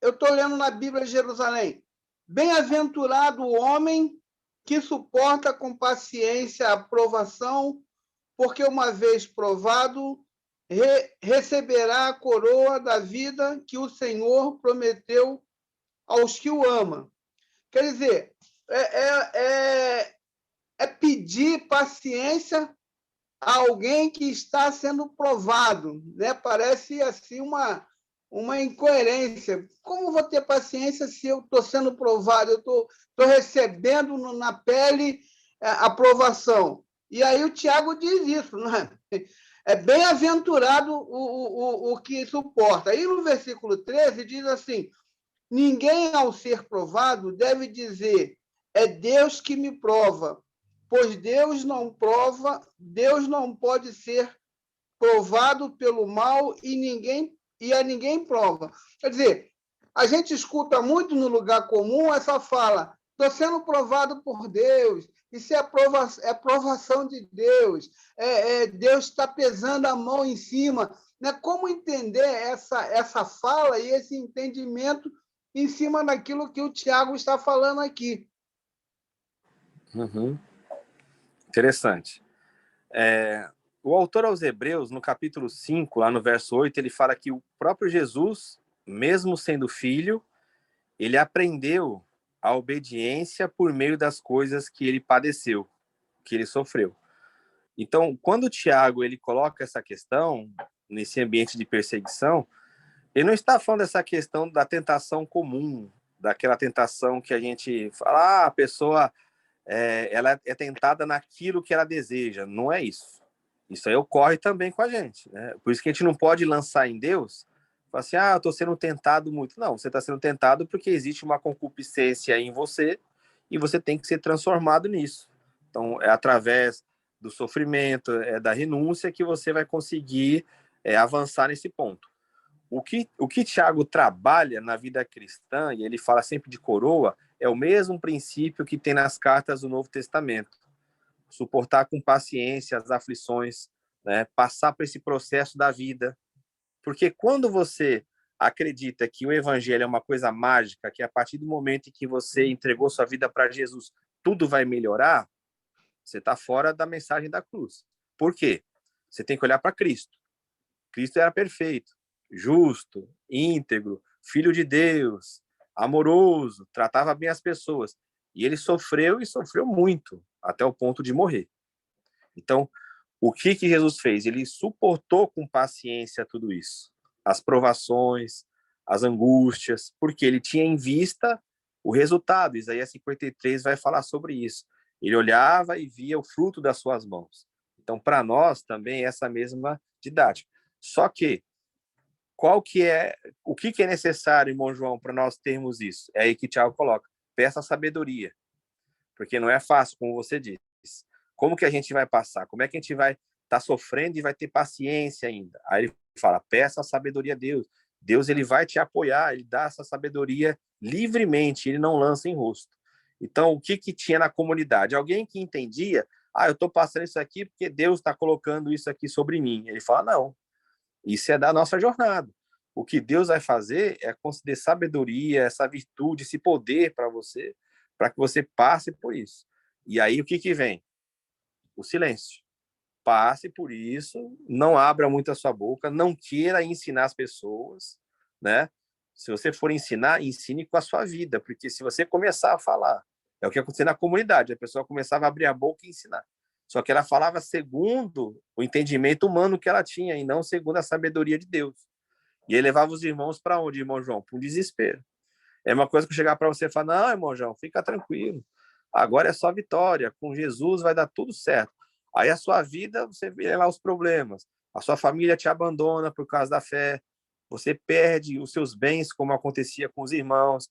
eu estou lendo na Bíblia de Jerusalém. Bem-aventurado o homem que suporta com paciência a provação, porque uma vez provado, receberá a coroa da vida que o Senhor prometeu aos que o amam. Quer dizer, é pedir paciência a alguém que está sendo provado, né? Parece assim uma incoerência. Como vou ter paciência se eu estou sendo provado, eu estou recebendo na pele a aprovação? E aí o Tiago diz isso, né? É bem-aventurado o que suporta. Aí no versículo 13 diz assim: ninguém, ao ser provado, deve dizer: é Deus que me prova, pois Deus não pode ser provado pelo mal e a ninguém prova. Quer dizer, a gente escuta muito no lugar comum essa fala: estou sendo provado por Deus, isso é provação de Deus, Deus está pesando a mão em cima. Né? Como entender essa fala e esse entendimento em cima daquilo que o Tiago está falando aqui? Uhum. Interessante. O autor aos Hebreus, no capítulo 5, lá no verso 8, ele fala que o próprio Jesus, mesmo sendo filho, ele aprendeu a obediência por meio das coisas que ele padeceu, que ele sofreu. Então, quando o Tiago ele coloca essa questão nesse ambiente de perseguição, ele não está falando dessa questão da tentação comum, daquela tentação que a gente fala, a pessoa ela é tentada naquilo que ela deseja. Não é isso. Isso aí ocorre também com a gente, né? Por isso que a gente não pode lançar em Deus, falar assim, eu estou sendo tentado muito. Não, você está sendo tentado porque existe uma concupiscência em você e você tem que ser transformado nisso. Então, é através do sofrimento, da renúncia que você vai conseguir avançar nesse ponto. O que Tiago trabalha na vida cristã, e ele fala sempre de coroa, é o mesmo princípio que tem nas cartas do Novo Testamento. Suportar com paciência as aflições, né? Passar por esse processo da vida. Porque quando você acredita que o evangelho é uma coisa mágica, que a partir do momento em que você entregou sua vida para Jesus, tudo vai melhorar, você está fora da mensagem da cruz. Por quê? Você tem que olhar para Cristo. Cristo era perfeito, justo, íntegro, filho de Deus, amoroso, tratava bem as pessoas. E ele sofreu, e sofreu muito, até o ponto de morrer. Então, o que Jesus fez? Ele suportou com paciência tudo isso. As provações, as angústias, porque ele tinha em vista o resultado. Isaías 53 vai falar sobre isso. Ele olhava e via o fruto das suas mãos. Então, para nós também é essa mesma didática. Só que, o que é necessário, irmão João, para nós termos isso? É aí que Tiago coloca: peça sabedoria. Porque não é fácil, como você disse. Como que a gente vai passar? Como é que a gente vai estar sofrendo e vai ter paciência ainda? Aí ele fala: peça a sabedoria a Deus. Deus ele vai te apoiar, ele dá essa sabedoria livremente, ele não lança em rosto. Então, o que tinha na comunidade? Alguém que entendia: eu estou passando isso aqui porque Deus está colocando isso aqui sobre mim. Ele fala: não, Isso é da nossa jornada. O que Deus vai fazer é conceder sabedoria, essa virtude, esse poder para você, para que você passe por isso. E aí o que vem? O silêncio. Passe por isso, não abra muito a sua boca, não queira ensinar as pessoas, né? Se você for ensinar, ensine com a sua vida, porque se você começar a falar, é o que aconteceu na comunidade, a pessoa começava a abrir a boca e ensinar. Só que ela falava segundo o entendimento humano que ela tinha e não segundo a sabedoria de Deus. E ele levava os irmãos para onde, irmão João? Para um desespero. É uma coisa que eu chegar para você e falar, não, irmão João, fica tranquilo. Agora é só vitória. Com Jesus vai dar tudo certo. Aí a sua vida, você vê lá os problemas. A sua família te abandona por causa da fé. Você perde os seus bens, como acontecia com os irmãos.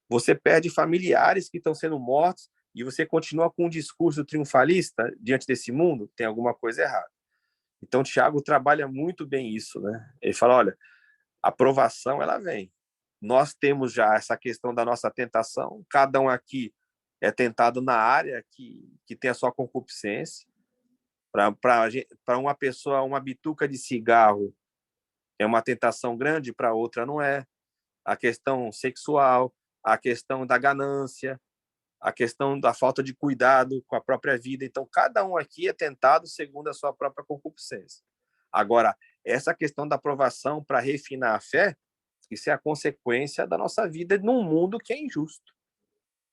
Você perde familiares que estão sendo mortos e você continua com um discurso triunfalista diante desse mundo, tem alguma coisa errada. Então, Tiago trabalha muito bem isso, né? Ele fala, olha, a provação, ela vem. Nós temos já essa questão da nossa tentação, cada um aqui é tentado na área que tem a sua concupiscência. Para uma pessoa, uma bituca de cigarro é uma tentação grande, para outra não é. A questão sexual, a questão da ganância, a questão da falta de cuidado com a própria vida. Então, cada um aqui é tentado segundo a sua própria concupiscência. Agora, essa questão da aprovação para refinar a fé, isso é a consequência da nossa vida num mundo que é injusto.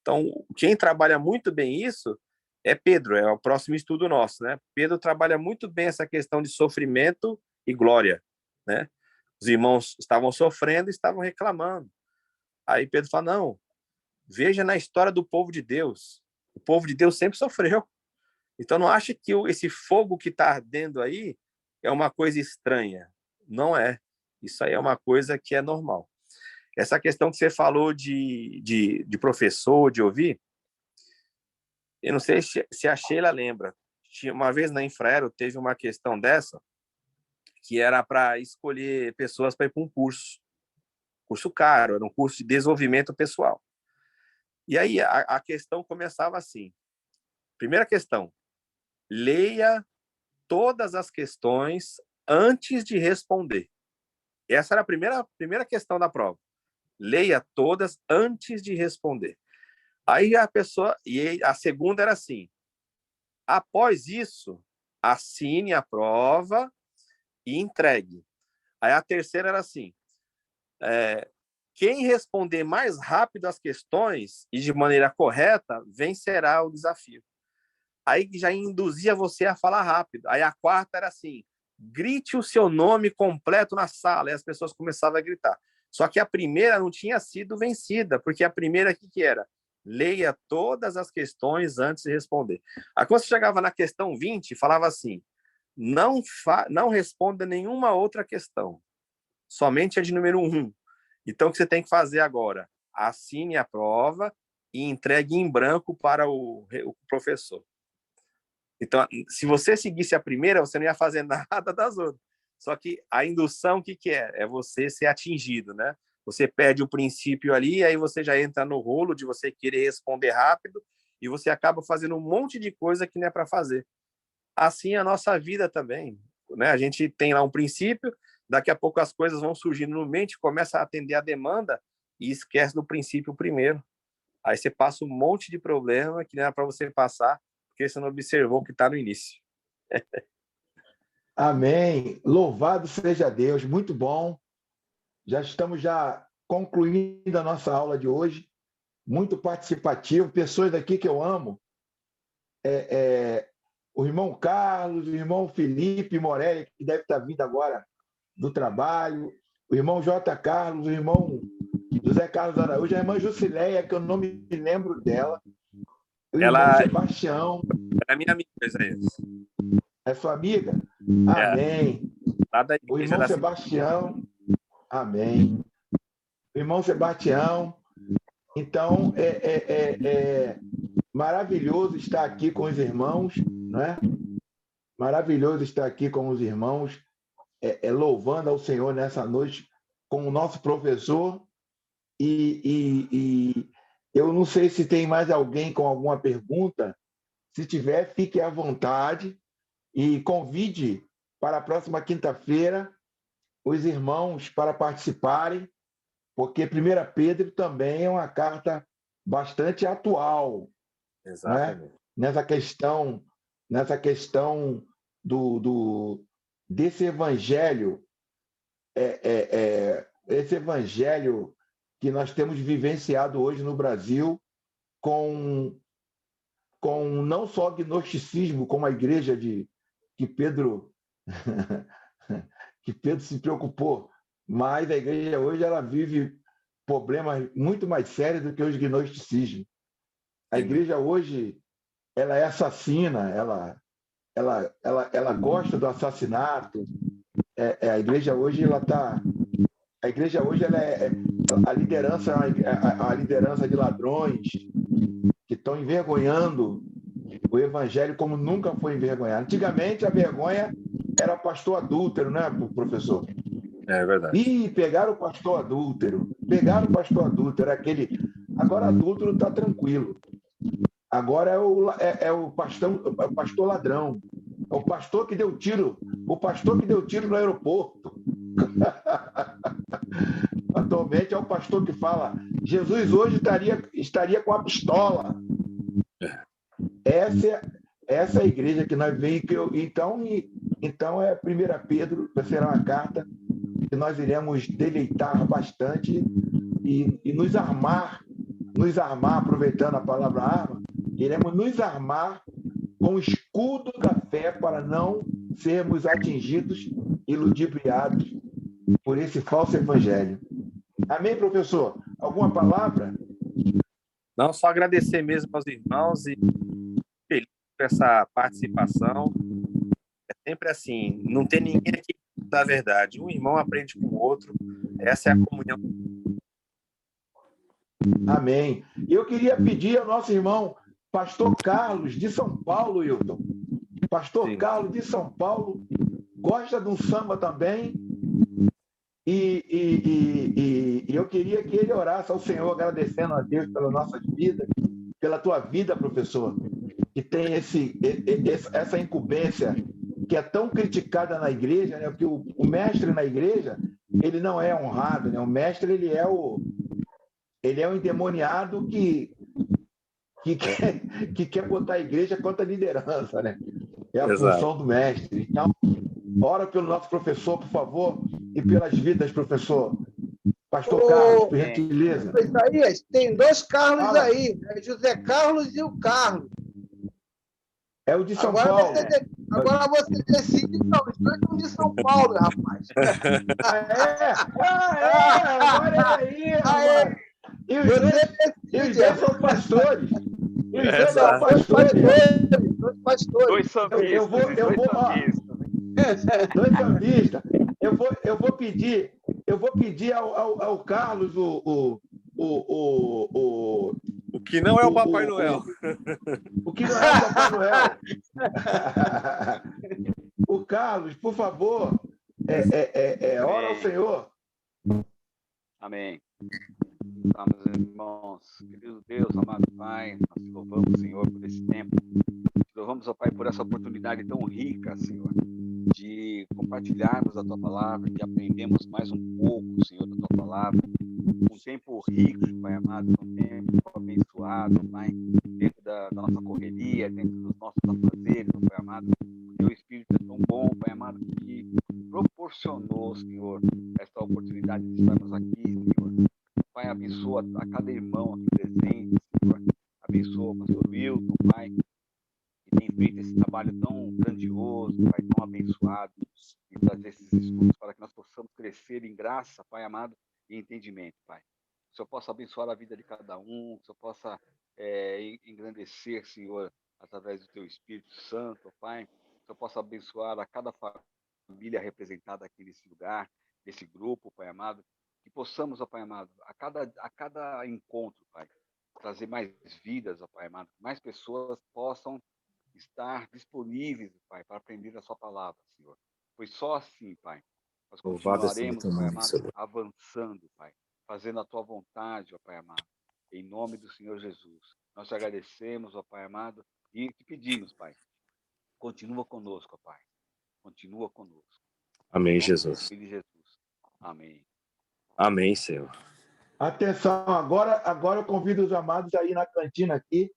Então, quem trabalha muito bem isso é Pedro, é o próximo estudo nosso, né? Pedro trabalha muito bem essa questão de sofrimento e glória, né? Os irmãos estavam sofrendo e estavam reclamando. Aí Pedro fala, não, veja na história do povo de Deus. O povo de Deus sempre sofreu. Então, não ache que esse fogo que está ardendo aí é uma coisa estranha. Não é. Isso aí é uma coisa que é normal. Essa questão que você falou de professor, de ouvir, eu não sei se a Sheila lembra. Uma vez na Infraero teve uma questão dessa, que era para escolher pessoas para ir para um curso caro, era um curso de desenvolvimento pessoal. E aí a questão começava assim. Primeira questão, leia todas as questões antes de responder. Essa era a primeira questão da prova. Leia todas antes de responder. Aí a pessoa, e a segunda era assim, após isso, assine a prova e entregue. Aí a terceira era assim, quem responder mais rápido as questões e de maneira correta, vencerá o desafio. Aí já induzia você a falar rápido. Aí a quarta era assim, grite o seu nome completo na sala. E as pessoas começavam a gritar. Só que a primeira não tinha sido vencida, porque a primeira aqui que era, leia todas as questões antes de responder. Aí quando você chegava na questão 20, falava assim, não responda nenhuma outra questão, somente a de número 1. Então, o que você tem que fazer agora? Assine a prova e entregue em branco para o professor. Então, se você seguisse a primeira, você não ia fazer nada das outras. Só que a indução, o que é? É você ser atingido, né? Você perde o princípio ali, aí você já entra no rolo de você querer responder rápido e você acaba fazendo um monte de coisa que não é para fazer. Assim é a nossa vida também, né? A gente tem lá um princípio, daqui a pouco as coisas vão surgindo no mente, começa a atender a demanda e esquece do princípio primeiro. Aí você passa um monte de problema que não era para você passar, porque você não observou o que está no início. Amém. Louvado seja Deus. Muito bom. Já estamos concluindo a nossa aula de hoje. Muito participativo. Pessoas aqui que eu amo. O irmão Carlos, o irmão Felipe Morelli, que deve estar vindo agora do trabalho. O irmão J. Carlos, o irmão José Carlos Araújo, a irmã Jusileia, que eu não me lembro dela. O irmão Sebastião. É minha amiga, Isaías. É sua amiga? Amém. O irmão Sebastião. Amém. O irmão Sebastião. Então, é maravilhoso estar aqui com os irmãos, não é? Maravilhoso estar aqui com os irmãos, louvando ao Senhor nessa noite com o nosso professor. E eu não sei se tem mais alguém com alguma pergunta. Se tiver, fique à vontade e convide para a próxima quinta-feira os irmãos para participarem, porque 1 Pedro também é uma carta bastante atual, né? Exatamente. Nessa questão desse evangelho, esse evangelho que nós temos vivenciado hoje no Brasil com não só gnosticismo, como a igreja que Pedro que Pedro se preocupou, mas a igreja hoje ela vive problemas muito mais sérios do que os gnosticismos. A igreja hoje ela é assassina, ela gosta do assassinato. A igreja hoje ela está, a igreja hoje ela é a liderança de ladrões que estão envergonhando o evangelho como nunca foi envergonhado. Antigamente a vergonha era pastor adúltero, né, professor? É verdade. Ih, pegaram o pastor adúltero. Aquele. Agora adúltero está tranquilo. Agora é o pastor ladrão. É o pastor que deu tiro. O pastor que deu tiro no aeroporto. Atualmente é o pastor que fala: Jesus hoje estaria com a pistola. Essa é a igreja que nós vemos. Então é 1 Pedro, será uma carta que nós iremos deleitar bastante e nos armar, aproveitando a palavra arma, iremos nos armar com o escudo da fé para não sermos atingidos e ludibriados por esse falso evangelho. Amém, professor? Alguma palavra? Não, só agradecer mesmo aos irmãos e feliz por essa participação. É sempre assim, não tem ninguém aqui da verdade. Um irmão aprende com o outro. Essa é a comunhão. Amém. Eu queria pedir ao nosso irmão, pastor Carlos, de São Paulo, Hilton. Pastor Sim. Carlos, de São Paulo, gosta de um samba também. E eu queria que ele orasse ao Senhor, agradecendo a Deus pela nossa vida, pela tua vida, professor, que tem essa incumbência que é tão criticada na igreja, né? Porque o mestre na igreja, ele não é honrado, né? O mestre, ele é o endemoniado que quer botar a igreja contra a liderança, né? É a Exato. função do mestre. Então, ora pelo nosso professor, por favor, e pelas vidas, professor. Pastor Carlos, por gentileza. Isaías, tem 2 Carlos aí, né? José Carlos e o Carlos. É o de São Paulo. Agora você decide, não, os 2 são de São Paulo, rapaz. Agora é aí, rapaz. E os dois são pastores. E os dois são pastores. 2 sambistas. Dois sambistas. Eu vou pedir ao Carlos o que não é o Papai Noel. O que não é o Papai Noel. O Carlos, por favor, ora ao Senhor. Amém. Tá, meus irmãos, querido Deus, amado Pai, nós te louvamos, Senhor, por esse tempo. Te louvamos, ó Pai, por essa oportunidade tão rica, Senhor, de compartilharmos a Tua Palavra, de aprendermos mais um pouco, Senhor, da Tua Palavra. Um tempo rico, Pai amado, um tempo abençoado, Pai, dentro da nossa correria, dentro dos nossos afazeres, Pai amado. O Teu Espírito é tão bom, Pai amado, que proporcionou, Senhor, esta oportunidade de estarmos aqui, Senhor. Pai, abençoa a cada irmão aqui presente, Senhor. Abençoa o pastor Wilton, Pai, que tem feito esse trabalho tão grandioso, Pai, tão abençoado, e trazer esses estudos para que nós possamos crescer em graça, Pai amado, e entendimento, Pai. Que o Senhor possa abençoar a vida de cada um, que o Senhor possa engrandecer, Senhor, através do Teu Espírito Santo, Pai. Que o Senhor possa abençoar a cada família representada aqui nesse lugar, nesse grupo, Pai amado. Que possamos, ó Pai amado, a cada encontro, Pai, trazer mais vidas, ó Pai amado, que mais pessoas possam estar disponíveis, Pai, para aprender a Sua palavra, Senhor. Pois só assim, Pai, nós continuaremos, Pai amado, avançando, Pai, fazendo a Tua vontade, ó Pai amado, em nome do Senhor Jesus. Nós te agradecemos, ó Pai amado, e te pedimos, Pai, continua conosco, ó Pai, continua conosco. Amém, Jesus. Filho de Jesus. Amém. Amém, Senhor. Atenção, agora eu convido os amados a ir na cantina aqui,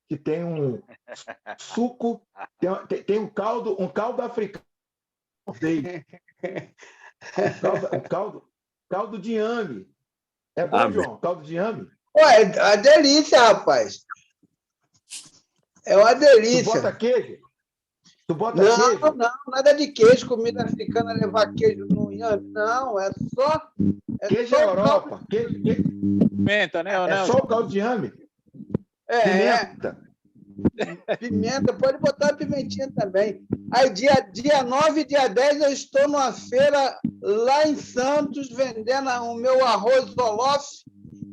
que tem um suco, tem um caldo africano. Caldo de inhame. É bom, Amém. João? Caldo de inhame? Ué, é uma delícia, rapaz. É uma Tu delícia. bota queijo? Tu bota Não, queijo? não, nada de queijo. Comida africana levar queijo no inhame. Não, é só. Queijo só é o caldo. Europa. Pimenta, né? É só o caldo de inhame. É, Pimenta. pimenta, pode botar pimentinha também. Aí, dia 9 e dia 10, eu estou numa feira lá em Santos, vendendo o meu arroz Zoloff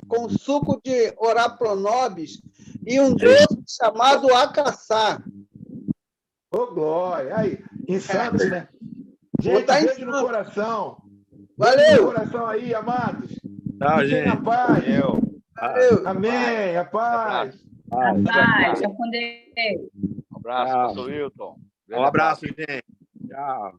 com suco de Orapronobis e um doce chamado acaçá. Ô, glória. Aí, em Santos, né? Vou Gente, botar em beijo no Santos. coração. Valeu. Beijo no coração aí, amados. Tchau, Fiquem na gente. paz. Valeu. Amém. A paz. Paz, fica com Deus. Um abraço, Tchau. pastor Wilton. Um abraço, gente. Tchau.